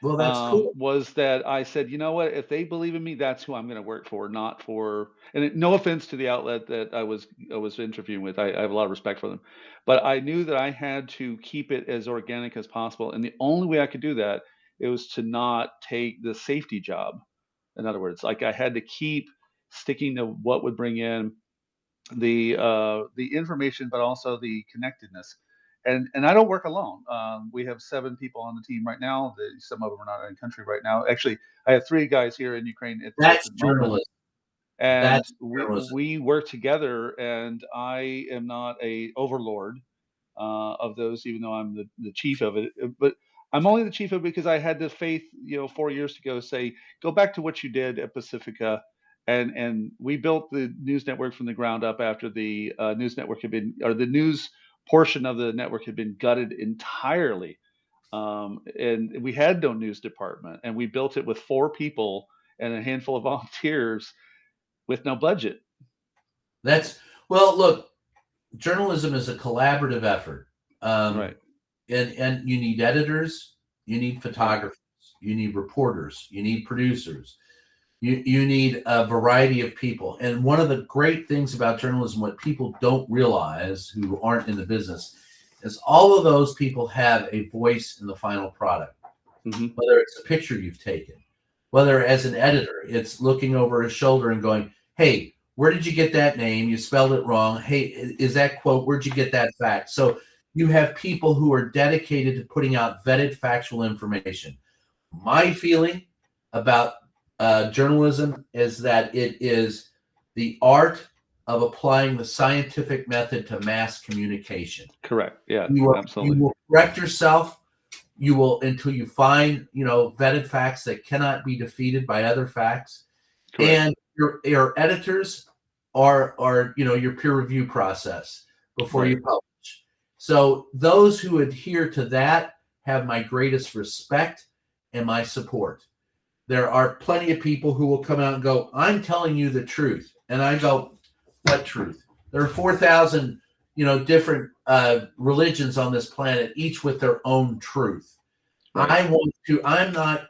Well, that's cool. Was that I said, you know what, if they believe in me, that's who I'm going to work for, not for. And no offense to the outlet that I was interviewing with, I have a lot of respect for them, but I knew that I had to keep it as organic as possible, and the only way I could do that, it was to not take the safety job. In other words, like I had to keep sticking to what would bring in the information, but also the connectedness. And I don't work alone. We have 7 people on the team right now. Some of them are not in country right now. Actually, I have 3 guys here in Ukraine at the That's present moment, journalism. and That's we journalism. we work together. And I am not a overlord of those, even though I'm the chief of it. But I'm only the chief of it because I had the faith, 4 years ago, say, go back to what you did at Pacifica. And we built the news network from the ground up after the news network had been, or the news portion of the network had been gutted entirely. And we had no news department. And we built it with 4 people and a handful of volunteers with no budget. Well, look, journalism is a collaborative effort. Right. And you need editors, you need photographers, you need reporters, you need producers, you need a variety of people. And one of the great things about journalism, what people don't realize who aren't in the business, is all of those people have a voice in the final product. Mm-hmm. Whether it's a picture you've taken, whether as an editor, it's looking over his shoulder and going, hey, where did you get that name? You spelled it wrong. Hey, is that quote? Where'd you get that fact? So you have people who are dedicated to putting out vetted factual information. My feeling about journalism is that it is the art of applying the scientific method to mass communication. Correct. Yeah, absolutely. You will correct yourself. You will, until you find, vetted facts that cannot be defeated by other facts. Correct. And your editors are your peer review process before you publish. So those who adhere to that have my greatest respect and my support. There are plenty of people who will come out and go, I'm telling you the truth. And I go, what truth? There are 4,000, different religions on this planet, each with their own truth. Right.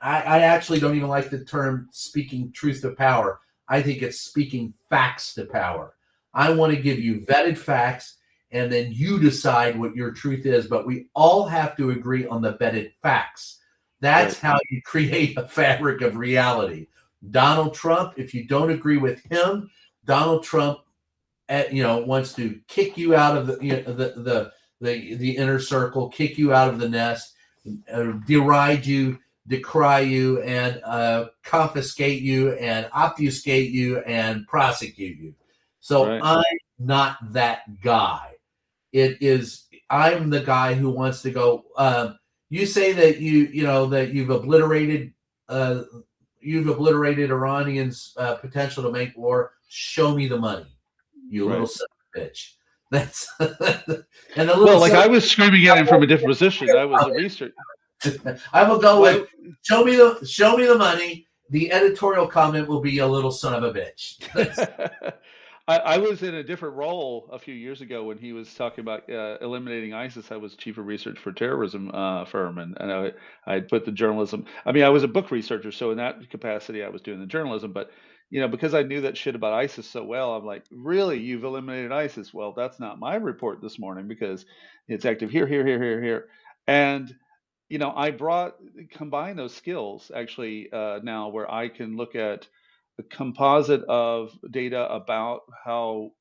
I actually don't even like the term speaking truth to power. I think it's speaking facts to power. I want to give you vetted facts, and then you decide what your truth is. But we all have to agree on the vetted facts. That's right. How you create a fabric of reality. Donald Trump, if you don't agree with him, Donald Trump, wants to kick you out of the inner circle, kick you out of the nest, deride you, decry you, and confiscate you, and obfuscate you, and prosecute you. So right. I'm not that guy. I'm the guy who wants to go. You say that that you've obliterated Iranians' potential to make war. Show me the money, you right. little son of a bitch. That's and I was screaming at him from a different position. I was a researcher. I will go with show me the money. The editorial comment will be a little son of a bitch. I was in a different role a few years ago when he was talking about eliminating ISIS. I was chief of research for a terrorism firm, and I put the journalism. I mean, I was a book researcher, so in that capacity, I was doing the journalism. But because I knew that shit about ISIS so well, I'm like, really, you've eliminated ISIS? Well, that's not my report this morning because it's active here, and I combine those skills actually now where I can look at the composite of data about how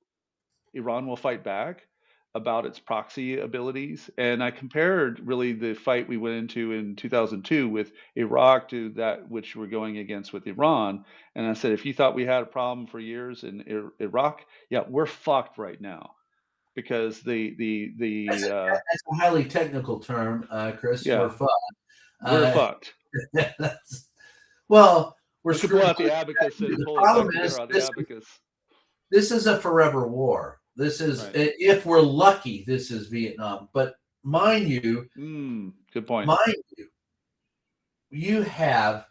Iran will fight back, about its proxy abilities. And I compared really the fight we went into in 2002 with Iraq to that which we're going against with Iran. And I said, if you thought we had a problem for years in Iraq, yeah, we're fucked right now. Because that's a highly technical term, Chris. Yeah. We're fucked. We're fucked. Well, we're screwed out the abacus and pull it back on the abacus. This is a forever war. This is, right. If we're lucky, this is Vietnam. But mind you, good point. You have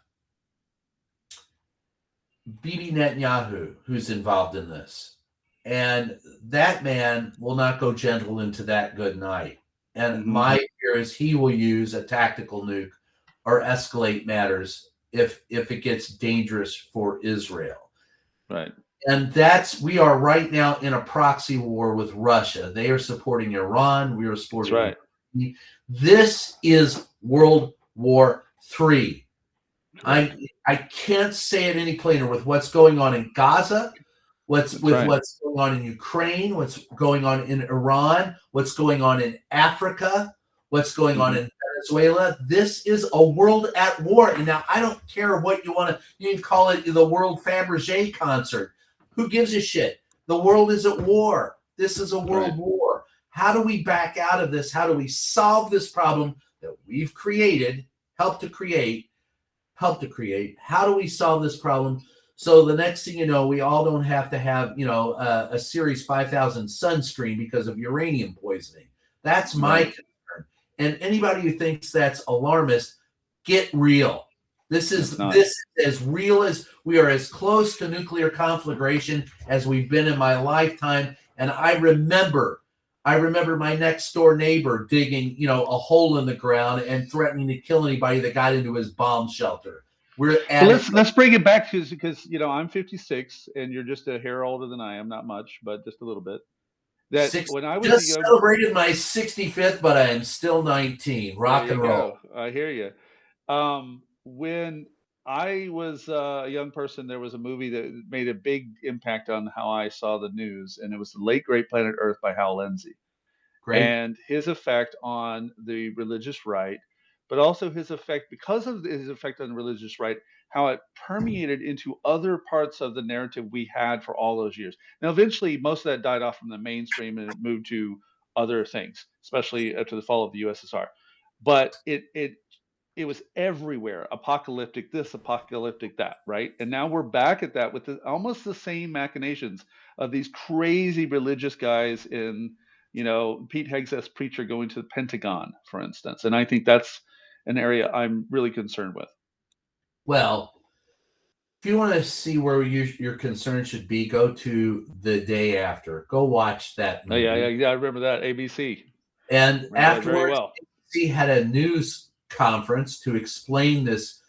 Bibi Netanyahu who's involved in this. And that man will not go gentle into that good night. And my fear is he will use a tactical nuke or escalate matters if it gets dangerous for Israel. Right. And we are right now in a proxy war with Russia. They are supporting Iran. We are supporting That's right. This is World War III. I can't say it any plainer with what's going on in Gaza, what's going on in Ukraine, what's going on in Iran, what's going on in Africa, what's going on in Venezuela. This is a world at war. And now I don't care what you can call it the World Fabergé concert. Who gives a shit? The world is at war. This is a world war. How do we back out of this? How do we solve this problem that we've created, helped to create? How do we solve this problem? So the next thing you know, we all don't have to have, a Series 5000 sunscreen because of uranium poisoning. That's my concern. And anybody who thinks that's alarmist, get real. This is as real as we are, as close to nuclear conflagration as we've been in my lifetime. And I remember my next door neighbor digging, a hole in the ground and threatening to kill anybody that got into his bomb shelter. Let's bring it back to, because I'm 56 and you're just a hair older than I am, not much, but just a little bit. When I was celebrated my 65th, but I am still 19. Rock and roll. I hear you. When I was a young person, there was a movie that made a big impact on how I saw the news, and it was The Late Great Planet Earth by Hal Lindsey. Great. And his effect on the religious right, but also his effect, because of his effect on the religious right, how it permeated into other parts of the narrative we had for all those years. Now, eventually, most of that died off from the mainstream and it moved to other things, especially after the fall of the USSR. But it was everywhere. Apocalyptic this, apocalyptic that, right? And now we're back at that with almost the same machinations of these crazy religious guys in, Pete Hegseth's preacher going to the Pentagon, for instance. And I think that's an area I'm really concerned with. Well, if you want to see where your concern should be, go to The Day After. Go watch that movie. Oh, yeah, I remember that, ABC. And afterwards, ABC had a news conference to explain this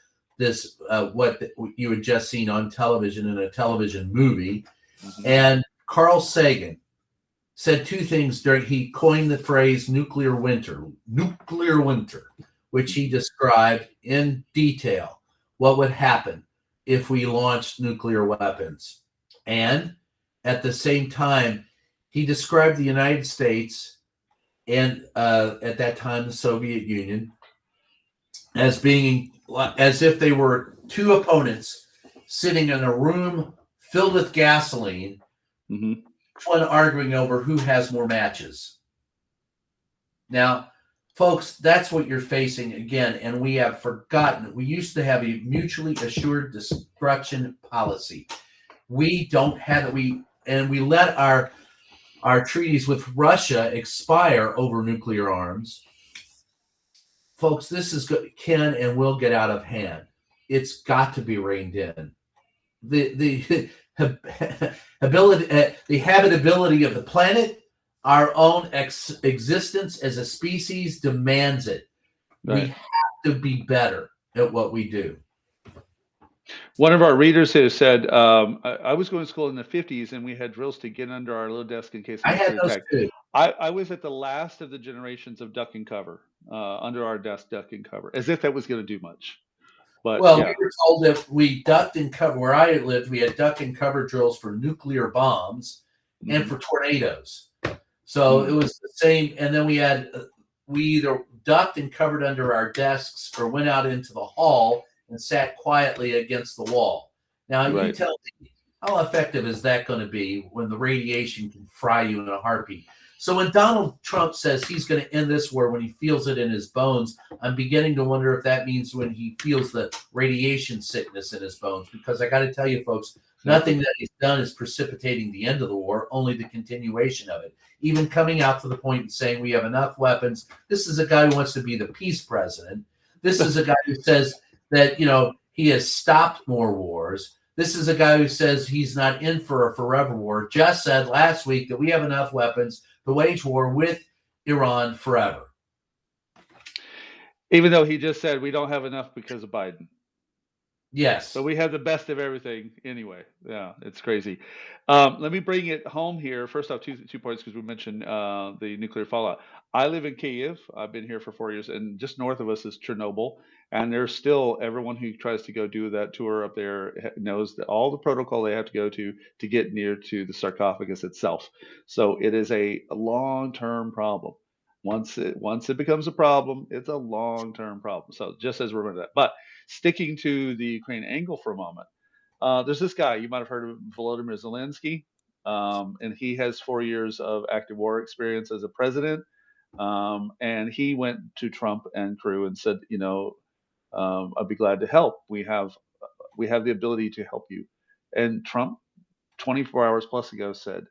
what you had just seen on television in a television movie. And Carl Sagan said two things he coined the phrase nuclear winter, which he described in detail what would happen if we launched nuclear weapons. And at the same time, he described the United States and at that time the Soviet Union as if they were two opponents sitting in a room filled with gasoline, one arguing over who has more matches. Now, folks, that's what you're facing again, and we have forgotten. We used to have a mutually assured destruction policy. We don't have it. We let our treaties with Russia expire over nuclear arms. Folks, this can and will get out of hand. It's got to be reined in. The habitability of the planet, our own existence as a species demands it. Right. We have to be better at what we do. One of our readers has said, I was going to school in the 50s and we had drills to get under our little desk in case I had those too. I was at the last of the generations of duck and cover, under our desk, duck and cover, as if that was going to do much. But, we were told that we ducked and cover. Where I lived, we had duck and cover drills for nuclear bombs and for tornadoes. So it was the same. And then we either ducked and covered under our desks or went out into the hall and sat quietly against the wall. Now, you tell me, how effective is that going to be when the radiation can fry you in a heartbeat? So when Donald Trump says he's going to end this war when he feels it in his bones, I'm beginning to wonder if that means when he feels the radiation sickness in his bones. Because I got to tell you, folks, nothing that he's done is precipitating the end of the war, only the continuation of it. even coming out to the point and saying we have enough weapons. This is a guy who wants to be the peace president. This is a guy who says that, he has stopped more wars. This is a guy who says he's not in for a forever war. Just said last week that we have enough weapons to wage war with Iran forever. Even though he just said we don't have enough because of Biden. Yes. But we have the best of everything anyway. Yeah, it's crazy. Let me bring it home here. First off, two points, because we mentioned the nuclear fallout. I live in Kyiv. I've been here for 4 years, and just north of us is Chernobyl. And there's still, everyone who tries to go do that tour up there knows that all the protocol they have to go to get near to the sarcophagus itself. So it is a long-term problem. Once it becomes a problem, it's a long-term problem. So just as remember that. But sticking to the Ukraine angle for a moment, there's this guy, you might have heard of Volodymyr Zelensky, and he has 4 years of active war experience as a president. And he went to Trump and crew and said, I'd be glad to help. We have the ability to help you. And Trump, 24 hours plus ago, said,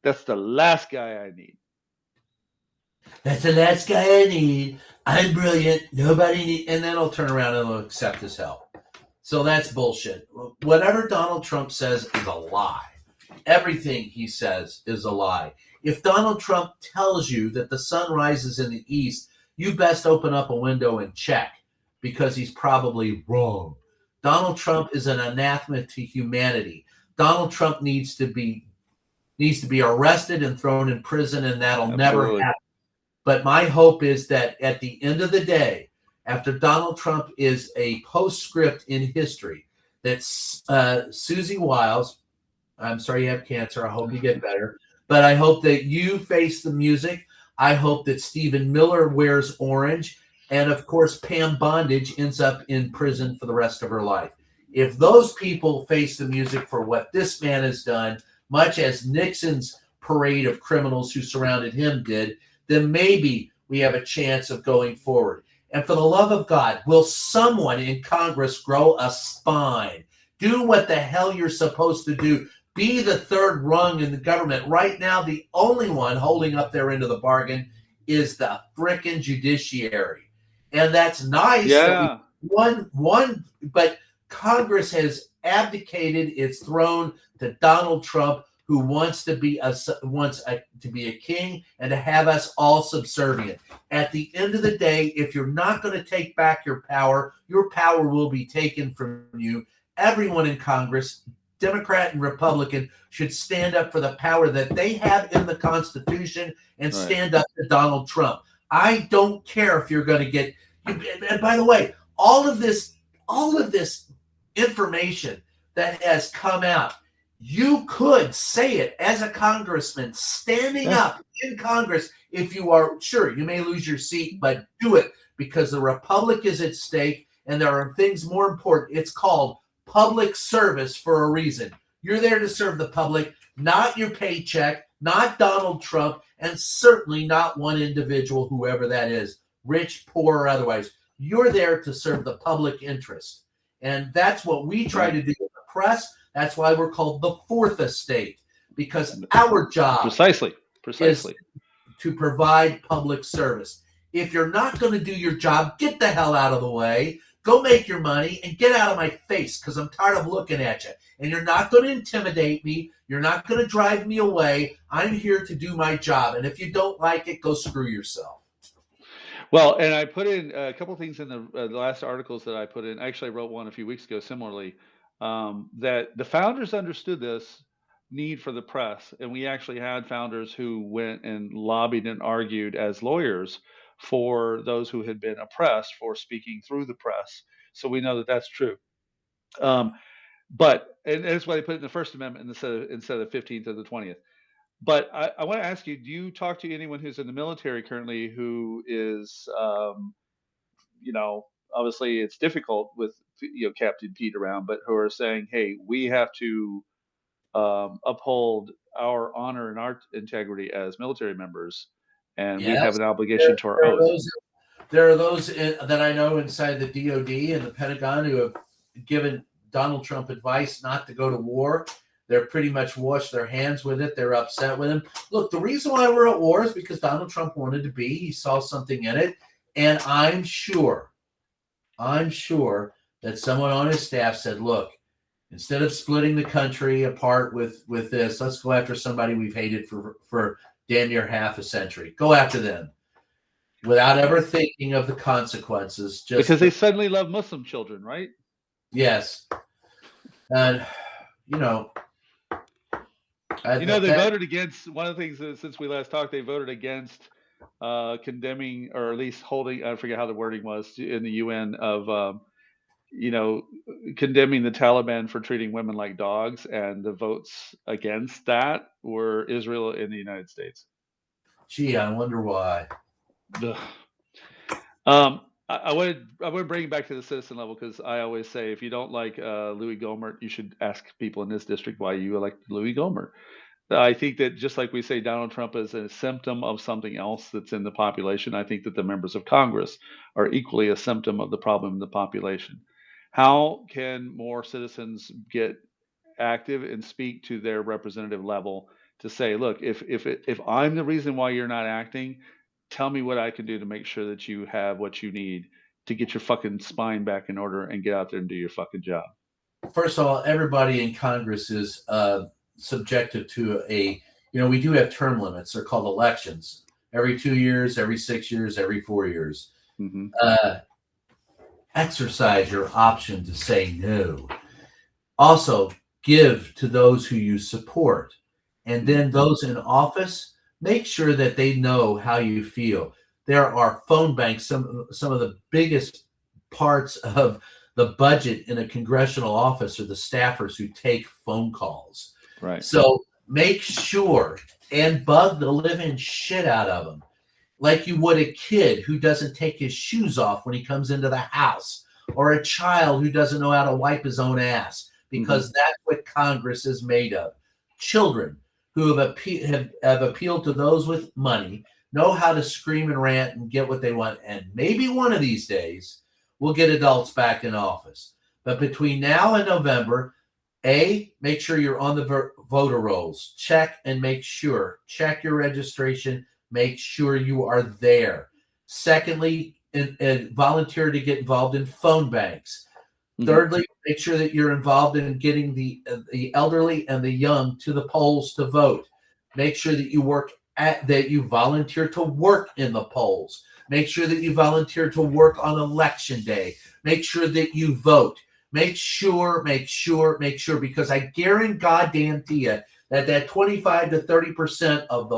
that's the last guy I need. That's the last guy I need. I'm brilliant. Nobody needs. And then I'll turn around and I'll accept his help. So that's bullshit. Whatever Donald Trump says is a lie. Everything he says is a lie. If Donald Trump tells you that the sun rises in the east, you best open up a window and check, because he's probably wrong. Donald Trump is an anathema to humanity. Donald Trump needs to be arrested and thrown in prison, and that'll never happen. But my hope is that at the end of the day, after Donald Trump is a postscript in history, that Susie Wiles, I'm sorry you have cancer. I hope you get better. But I hope that you face the music. I hope that Stephen Miller wears orange. And, of course, Pam Bondage ends up in prison for the rest of her life. If those people face the music for what this man has done, much as Nixon's parade of criminals who surrounded him did, then maybe we have a chance of going forward. And for the love of God, will someone in Congress grow a spine? Do what the hell you're supposed to do. Be the third rung in the government. Right now, the only one holding up their end of the bargain is the frickin' judiciary. And that's nice. Yeah. But Congress has abdicated its throne to Donald Trump, who wants to be a king and to have us all subservient. At the end of the day, if you're not going to take back your power will be taken from you. Everyone in Congress, Democrat and Republican, should stand up for the power that they have in the Constitution and stand up to Donald Trump. I don't care if you're going to get. And by the way, all of this information that has come out, you could say it as a congressman standing up in Congress. If you are sure, you may lose your seat, but do it, because the republic is at stake and there are things more important. It's called public service for a reason. You're there to serve the public, not your paycheck, not Donald Trump, and certainly not one individual, whoever that is, rich, poor, or otherwise. You're there to serve the public interest. And that's what we try to do in the press. That's why we're called the fourth estate, because our job precisely is to provide public service. If you're not going to do your job, get the hell out of the way. Go make your money and get out of my face, because I'm tired of looking at you. And you're not going to intimidate me. You're not going to drive me away. I'm here to do my job. And if you don't like it, go screw yourself. Well, and I put in a couple of things in the last articles that I put in. Actually, I wrote one a few weeks ago similarly, that the founders understood this need for the press. And we actually had founders who went and lobbied and argued as lawyers for those who had been oppressed for speaking through the press. So we know that that's true. But that's why they put it in the First Amendment instead of the 15th or the 20th. But I want to ask you, do you talk to anyone who's in the military currently who is, obviously it's difficult with, Captain Pete around, but who are saying, hey, we have to uphold our honor and our integrity as military members, and we have an obligation to our oath. There are those that I know inside the DOD and the Pentagon who have given Donald Trump advice not to go to war. They're pretty much washed their hands with it. They're upset with him. Look, the reason why we're at war is because Donald Trump wanted to be. He saw something in it. And I'm sure that someone on his staff said, look, instead of splitting the country apart with this, let's go after somebody we've hated for damn near half a century. Go after them without ever thinking of the consequences. Just because they suddenly love Muslim children, right? Yes. And, they voted against, one of the things that, since we last talked, they voted against condemning, or at least holding, I forget how the wording was in the UN, of condemning the Taliban for treating women like dogs, and the votes against that were Israel and the United States. Gee, I wonder why. I would bring it back to the citizen level, because I always say, if you don't like Louis Gohmert, you should ask people in this district why you elected Louis Gohmert. I think that, just like we say Donald Trump is a symptom of something else that's in the population, I think that the members of Congress are equally a symptom of the problem in the population. How can more citizens get active and speak to their representative level to say, look, if I'm the reason why you're not acting, tell me what I can do to make sure that you have what you need to get your fucking spine back in order and get out there and do your fucking job. First of all, everybody in Congress is subjected to we do have term limits. They're called elections. Every 2 years, every 6 years, every 4 years. Mm-hmm. Exercise your option to say no. Also, give to those who you support. And then those in office, make sure that they know how you feel. There are phone banks, some of the biggest parts of the budget in a congressional office are the staffers who take phone calls. Right. So make sure and bug the living shit out of them, like you would a kid who doesn't take his shoes off when he comes into the house, or a child who doesn't know how to wipe his own ass, because that's what Congress is made of. Children who have appealed to those with money, know how to scream and rant and get what they want. And maybe one of these days we'll get adults back in office. But between now and November, make sure you're on the voter rolls. Check and make sure. Check your registration. Make sure you are there. Secondly, volunteer to get involved in phone banks. Thirdly, make sure that you're involved in getting the elderly and the young to the polls to vote. Make sure that you volunteer to work in the polls. Make sure that you volunteer to work on election day. Make sure that you vote. Make sure, because I guarantee you that 25 to 30% of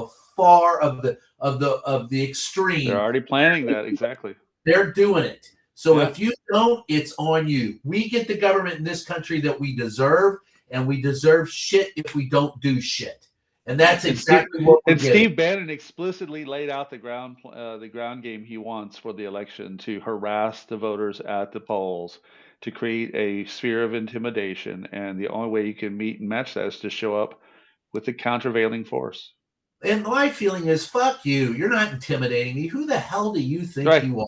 the extreme. They're already planning that, exactly. They're doing it. So if you don't, it's on you. We get the government in this country that we deserve, and we deserve shit if we don't do shit. And that's exactly what we're getting. Steve Bannon explicitly laid out the ground game he wants for the election, to harass the voters at the polls, to create a sphere of intimidation. And the only way you can meet and match that is to show up with the countervailing force. And my feeling is, fuck you. You're not intimidating me. Who the hell do you think you are?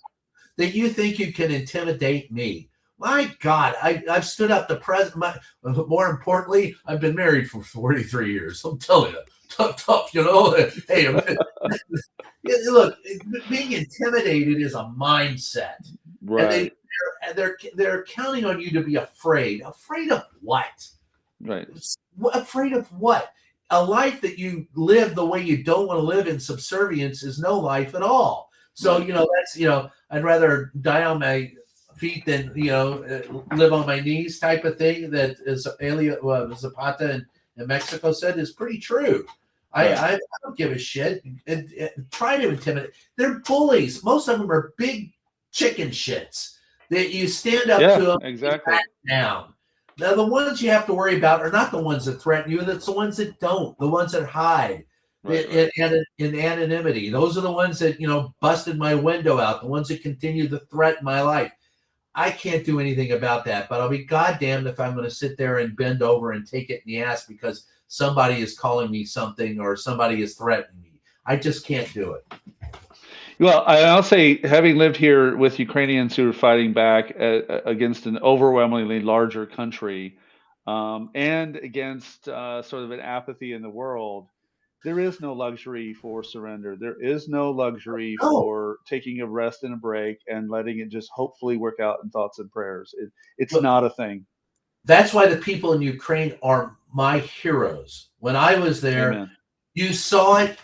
That you think you can intimidate me? My God, I've stood up to president. More importantly, I've been married for 43 years. I'm telling you, tough. Hey, look, being intimidated is a mindset, right? And they're counting on you to be afraid. Afraid of what? Right. Afraid of what? A life that you live the way you don't want to live in subservience is no life at all. So that's I'd rather die on my feet than live on my knees type of thing. That is Zapata in Mexico said is pretty true. I don't give a shit. And try to intimidate. They're bullies. Most of them are big chicken shits that you stand up to them exactly. And back down. Now the ones you have to worry about are not the ones that threaten you. That's the ones that don't. The ones that hide. In anonymity. Those are the ones that busted my window out, the ones that continue to threaten my life. I can't do anything about that, but I'll be goddamned if I'm going to sit there and bend over and take it in the ass because somebody is calling me something or somebody is threatening me. I just can't do it. Well, I'll say, having lived here with Ukrainians who are fighting back against an overwhelmingly larger country, and against sort of an apathy in the world. There is no luxury for surrender. There is no luxury No, for taking a rest and a break and letting it just hopefully work out in thoughts and prayers. It's but not a thing. that's why the people in Ukraine are my heroes. When I was there, Amen. you saw it.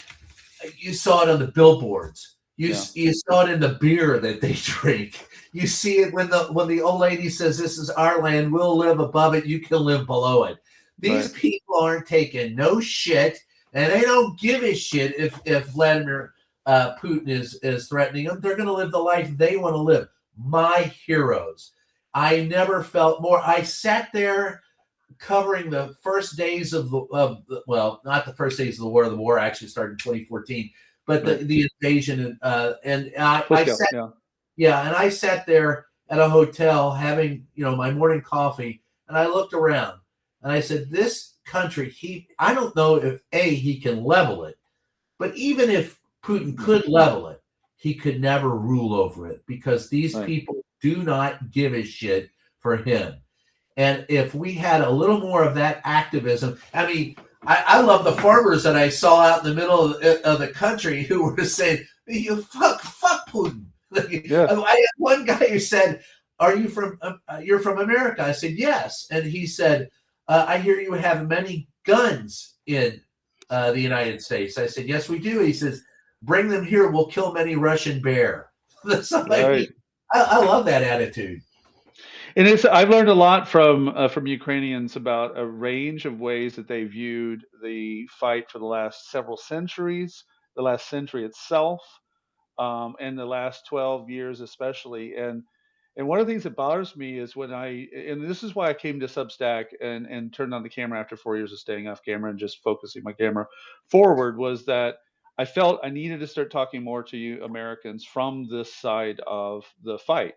You saw it on the billboards. Yeah. You saw it in the beer that they drink. You see it when the old lady says, "This is our land. We'll live above it. You can live below it." These Right. people aren't taking no shit, and they don't give a shit if Vladimir Putin is threatening them. They're going to live the life they want to live. My heroes. I never felt more. I sat there covering the first days of the well, not the first days of the war. The war actually started in 2014, but Right. the invasion and I Fusco. sat Yeah. and I sat there at a hotel having my morning coffee, and I looked around and I said, "This country, I don't know if he can level it, but even if Putin could level it, he could never rule over it because these Right. people do not give a shit for him." And if we had a little more of that activism, I mean, I love the farmers that I saw out in the middle of the country who were saying, "You fuck Putin." Yeah. I had one guy who said, "Are you from? You're from America?" I said, "Yes," and he said, "I hear you have many guns in the United States." I said, "Yes, we do." He says, "Bring them here. We'll kill many Russian bear." So, I Right. mean, I love that attitude. And I've learned a lot from Ukrainians about a range of ways that they viewed the fight for the last several centuries, the last century itself, and the last 12 years especially. And one of the things that bothers me is and this is why I came to Substack and turned on the camera after 4 years of staying off camera and just focusing my camera forward, was that I felt I needed to start talking more to you Americans from this side of the fight,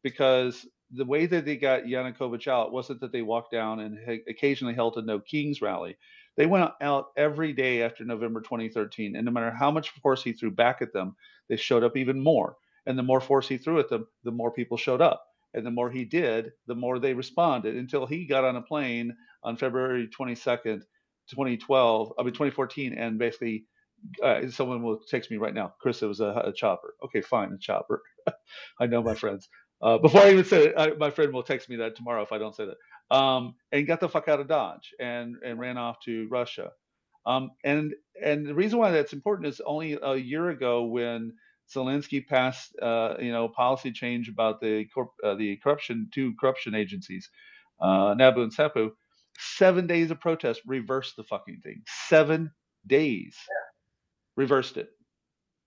because the way that they got Yanukovych out wasn't that they walked down and occasionally held a No Kings rally. They went out every day after November 2013, and no matter how much force he threw back at them, they showed up even more. And the more force he threw at them, the more people showed up. And the more he did, the more they responded, until he got on a plane on February 22nd, 2012, 2014, and basically, someone will text me right now, Chris, it was a chopper. Okay, fine, a chopper. I know my friends. Before I even say it, my friend will text me that tomorrow if I don't say that. And got the fuck out of Dodge and ran off to Russia. And the reason why that's important is only a year ago, when Zelensky passed policy change about the two corruption agencies, Nabu and Sepu. 7 days of protest reversed the fucking thing. 7 days reversed it.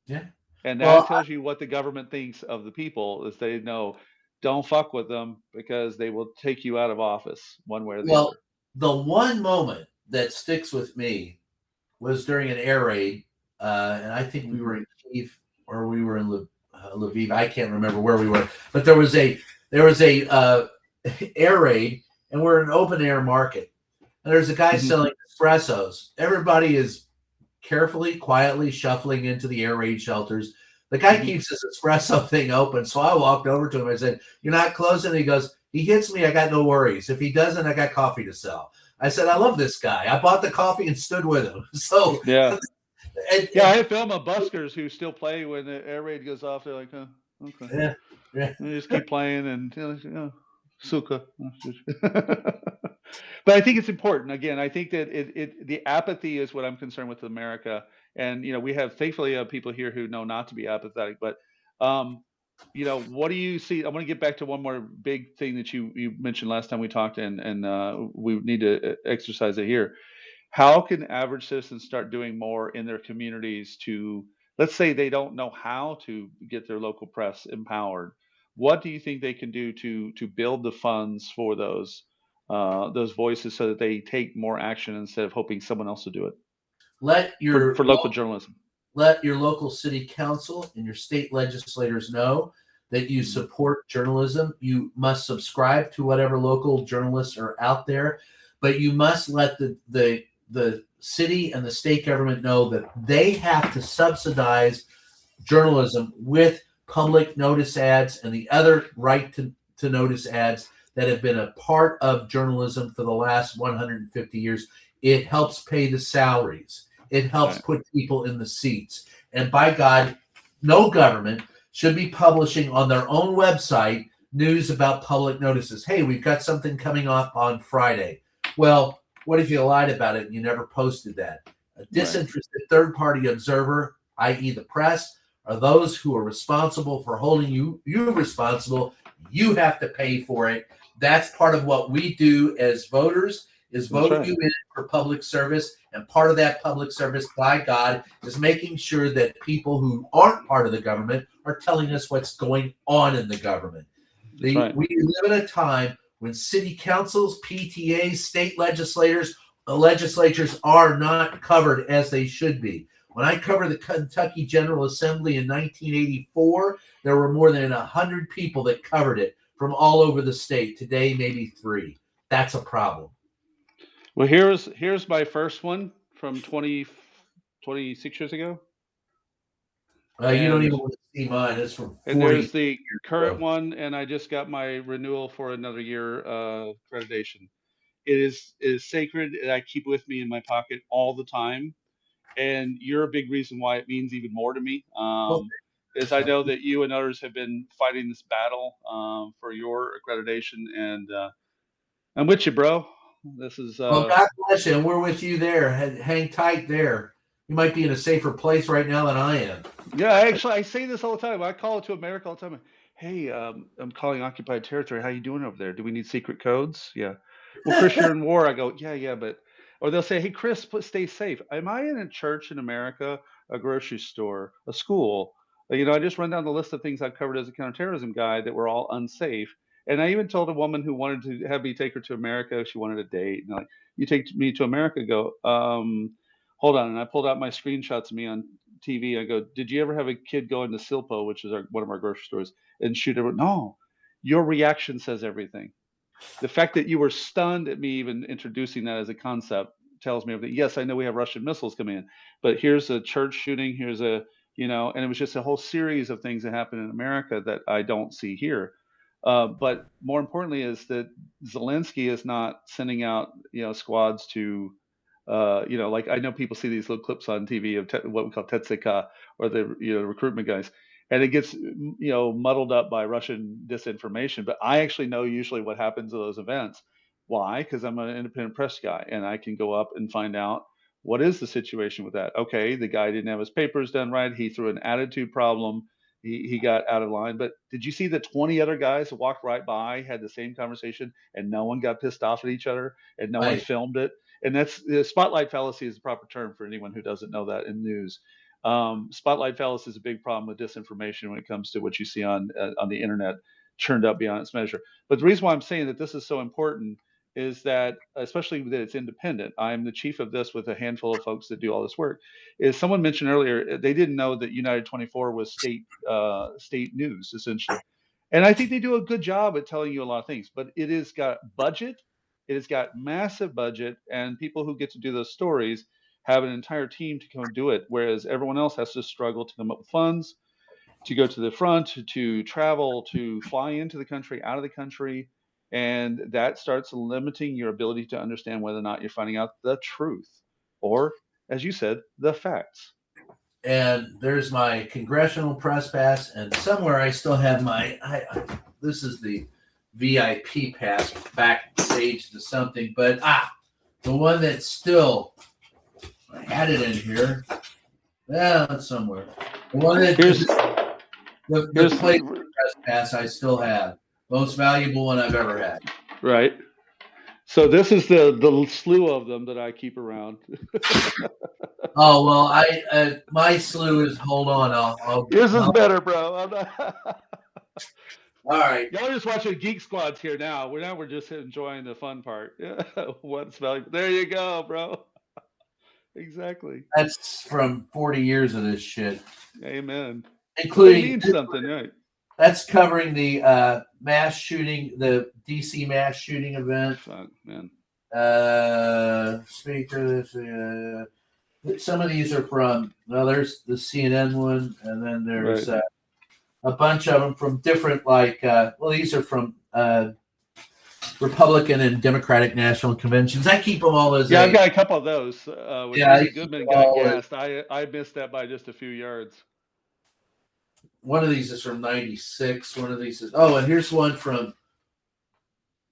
Yeah. And that Well, tells you what the government thinks of the people, is they know, don't fuck with them because they will take you out of office one way or the Well, other. the one moment that sticks with me was during an air raid, and I think we Mm-hmm. were in Kyiv or we were in Lviv. I can't remember where we were, but there was a air raid, and we're in an open air market, and there's a guy Mm-hmm. selling espressos. Everybody is carefully, quietly shuffling into the air raid shelters. The guy Mm-hmm. keeps his espresso thing open, so I walked over to him. I said, "You're not closing?" He goes, "He hits me, I got no worries. If he doesn't, I got coffee to sell." I said, "I love this guy." I bought the coffee and stood with him. So, Yeah. Yeah, I and have film of buskers who still play when the air raid goes off. They're like, oh, okay. yeah, yeah. And they just keep playing and, suka. But I think it's important. Again, I think that the apathy is what I'm concerned with America. And, we have, thankfully, people here who know not to be apathetic. But, what do you see? I want to get back to one more big thing that you mentioned last time we talked, and we need to exercise it here. How can average citizens start doing more in their communities to, let's say they don't know how to get their local press empowered? What do you think they can do to build the funds for those voices, so that they take more action instead of hoping someone else will do it Let for, your for local journalism? let your local city council and your state legislators know that you Mhm. support journalism. You must subscribe to whatever local journalists are out there, but you must let the city and the state government know that they have to subsidize journalism with public notice ads and the other right to notice ads that have been a part of journalism for the last 150 years. It helps pay the salaries. It helps put people in the seats. And by God, no government should be publishing on their own website news about public notices. Hey, we've got something coming up on Friday. Well, what if you lied about it and you never posted that? A disinterested third-party observer, i.e. the press, are those who are responsible for holding you responsible. You have to pay for it. That's part of what we do as voters, is vote you in for public service. And part of that public service, by God, is making sure that people who aren't part of the government are telling us what's going on in the government. We live in a time when city councils, PTAs, state legislators are not covered as they should be. When I covered the Kentucky General Assembly in 1984, there were more than 100 people that covered it from all over the state. Today, maybe 3. That's a problem. Well, here's my first one from 26 years ago. You don't even want to see mine. It's from 40 and there's the years current ago. one, and I just got my renewal for another year accreditation. It is sacred, and I keep with me in my pocket all the time. And you're a big reason why it means even more to me. Is I know that you and others have been fighting this battle for your accreditation, and I'm with you, bro. This is well, God bless you, and we're with you there. Hang tight there. You might be in a safer place right now than I am. Yeah, actually, I say this all the time. I call it to America all the time. Hey, I'm calling occupied territory. How you doing over there? Do we need secret codes? Yeah. Well, Chris, you're in war. I go, yeah, but, or they'll say, hey, Chris, stay safe. Am I in a church in America, a grocery store, a school? I just run down the list of things I've covered as a counterterrorism guy that were all unsafe. And I even told a woman who wanted to have me take her to America. She wanted a date. And like, you take me to America, go, hold on. And I pulled out my screenshots of me on TV. I go, did you ever have a kid go into Silpo, which is one of our grocery stores, and shoot everyone? No, your reaction says everything. The fact that you were stunned at me even introducing that as a concept tells me everything. Yes, I know we have Russian missiles coming in, but here's a church shooting. Here's and it was just a whole series of things that happen in America that I don't see here. But more importantly is that Zelensky is not sending out, squads to like I know people see these little clips on TV of what we call Tetsika, or the recruitment guys, and it gets muddled up by Russian disinformation. But I actually know usually what happens at those events. Why? Because I'm an independent press guy, and I can go up and find out what is the situation with that. Okay, the guy didn't have his papers done right. He threw an attitude problem. He got out of line. But did you see the 20 other guys that walked right by, had the same conversation, and no one got pissed off at each other, and no one filmed it? And that's the spotlight fallacy is the proper term for anyone who doesn't know that in news. Spotlight fallacy is a big problem with disinformation when it comes to what you see on the internet, churned up beyond its measure. But the reason why I'm saying that this is so important is that, especially that it's independent. I'm the chief of this with a handful of folks that do all this work. Is someone mentioned earlier they didn't know that United 24 was state news essentially, and I think they do a good job at telling you a lot of things. But it has got budget. It has got massive budget, and people who get to do those stories have an entire team to come do it, whereas everyone else has to struggle to come up with funds, to go to the front, to travel, to fly into the country, out of the country, and that starts limiting your ability to understand whether or not you're finding out the truth, or, as you said, the facts. And there's my congressional press pass, and somewhere I still have my. This is the VIP pass backstage to something, but the one that's still, I had it in here. Yeah, it's somewhere. The one that the place press pass I still have. Most valuable one I've ever had. Right. So this is the slew of them that I keep around. Oh well, my slew is. Hold on, Yours is better, bro. I'm not. All right. Y'all are just watching Geek Squads here now. We're just enjoying the fun part. What's valuable? There you go, bro. Exactly. That's from 40 years of this shit. Amen. Including it means something, right? That's covering the mass shooting, the DC mass shooting event. Fuck, man. Speakers. Some of these are from. Well, there's the CNN one, and then there's a bunch of them from different. These are from Republican and Democratic national conventions. I keep them all as Yeah, I've got a couple of those. When yeah, I Lindsey keep Goodman them got all as, gassed, I missed that by just a few yards. one of these is from 96. One of these is, oh, and here's one from,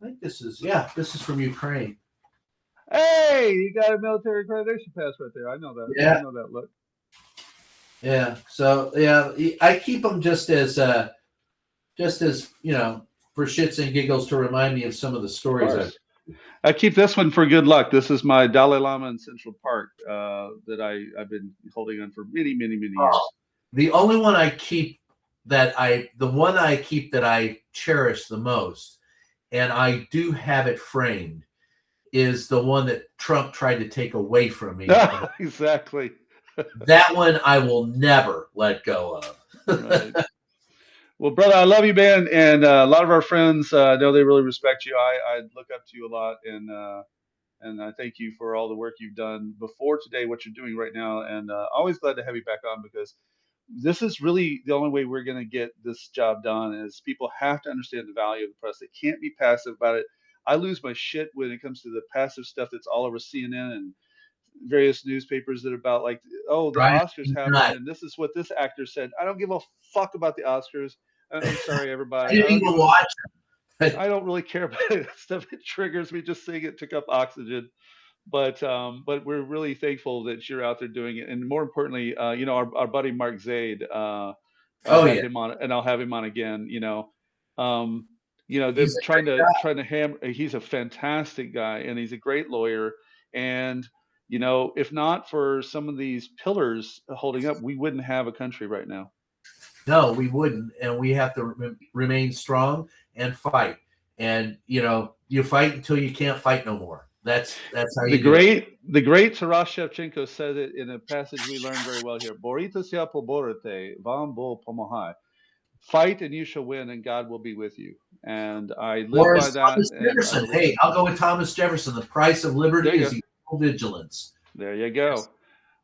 I think this is from Ukraine. Hey, you got a military accreditation pass right there. I know that. Yeah. I know that look. Yeah. So yeah, I keep them just as you know, for shits and giggles to remind me of some of the stories. I keep this one for good luck. This is my Dalai Lama in Central Park that I've been holding on for many years. The only one I keep that I cherish the most, and I do have it framed, is the one that Trump tried to take away from me. Exactly. That one I will never let go of. Right. Well, brother, I love you, man, and a lot of our friends know they really respect you. I look up to you a lot, and I thank you for all the work you've done before today, what you're doing right now, and always glad to have you back on, because this is really the only way we're going to get this job done. Is people have to understand the value of the press. They can't be passive about it. I lose my shit when it comes to the passive stuff that's all over CNN and various newspapers that are about, like, oh, the Oscars happened and this is what this actor said. I don't give a fuck about the Oscars. I'm sorry, everybody. I didn't even watch them. I don't really care about that stuff. It triggers me just seeing it took up oxygen. But we're really thankful that you're out there doing it, and more importantly, you know, our buddy Mark Zaid. I'll have him on, and I'll have him on again. You know, they're trying to hammer. He's a fantastic guy, and he's a great lawyer. And you know, if not for some of these pillars holding up, we wouldn't have a country right now. No, we wouldn't, and we have to remain strong and fight. And you know, you fight until you can't fight no more. That's how you do it. The great Taras Shevchenko said it in a passage we learned very well here. Borita poborite, vam bo pomohai. Fight and you shall win, and God will be with you. And I live by that. Thomas Jefferson. Hey, I'll go with Thomas Jefferson. The price of liberty is equal vigilance. There you go. Yes.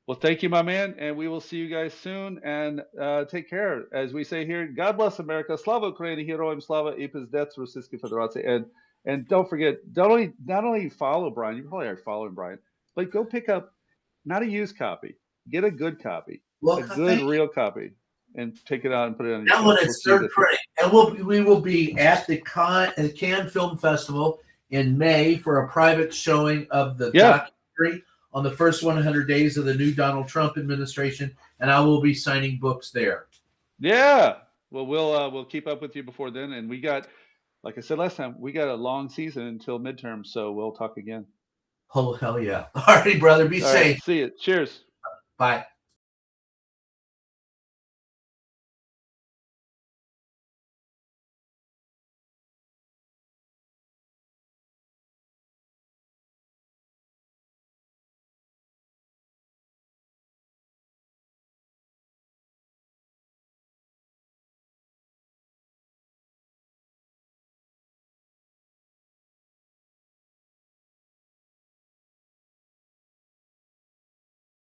Well, thank you, my man, and we will see you guys soon. And take care, as we say here. God bless America. Slava Ukraini, heroim slava i pizdet Rossiyskii Federacji. And don't forget, not only follow Brian, you probably are following Brian, but go pick up not a used copy, get a good copy, a good real copy, and take it out and put it on your. That one is third printing, and we will be at the Cannes Film Festival in May for a private showing of the documentary on the first 100 days of the new Donald Trump administration, and I will be signing books there. Yeah, well, we'll keep up with you before then, and we got. Like I said last time, we got a long season until midterm, so we'll talk again. Oh, hell yeah. All right, brother. Be safe. Right, see you. Cheers. Bye.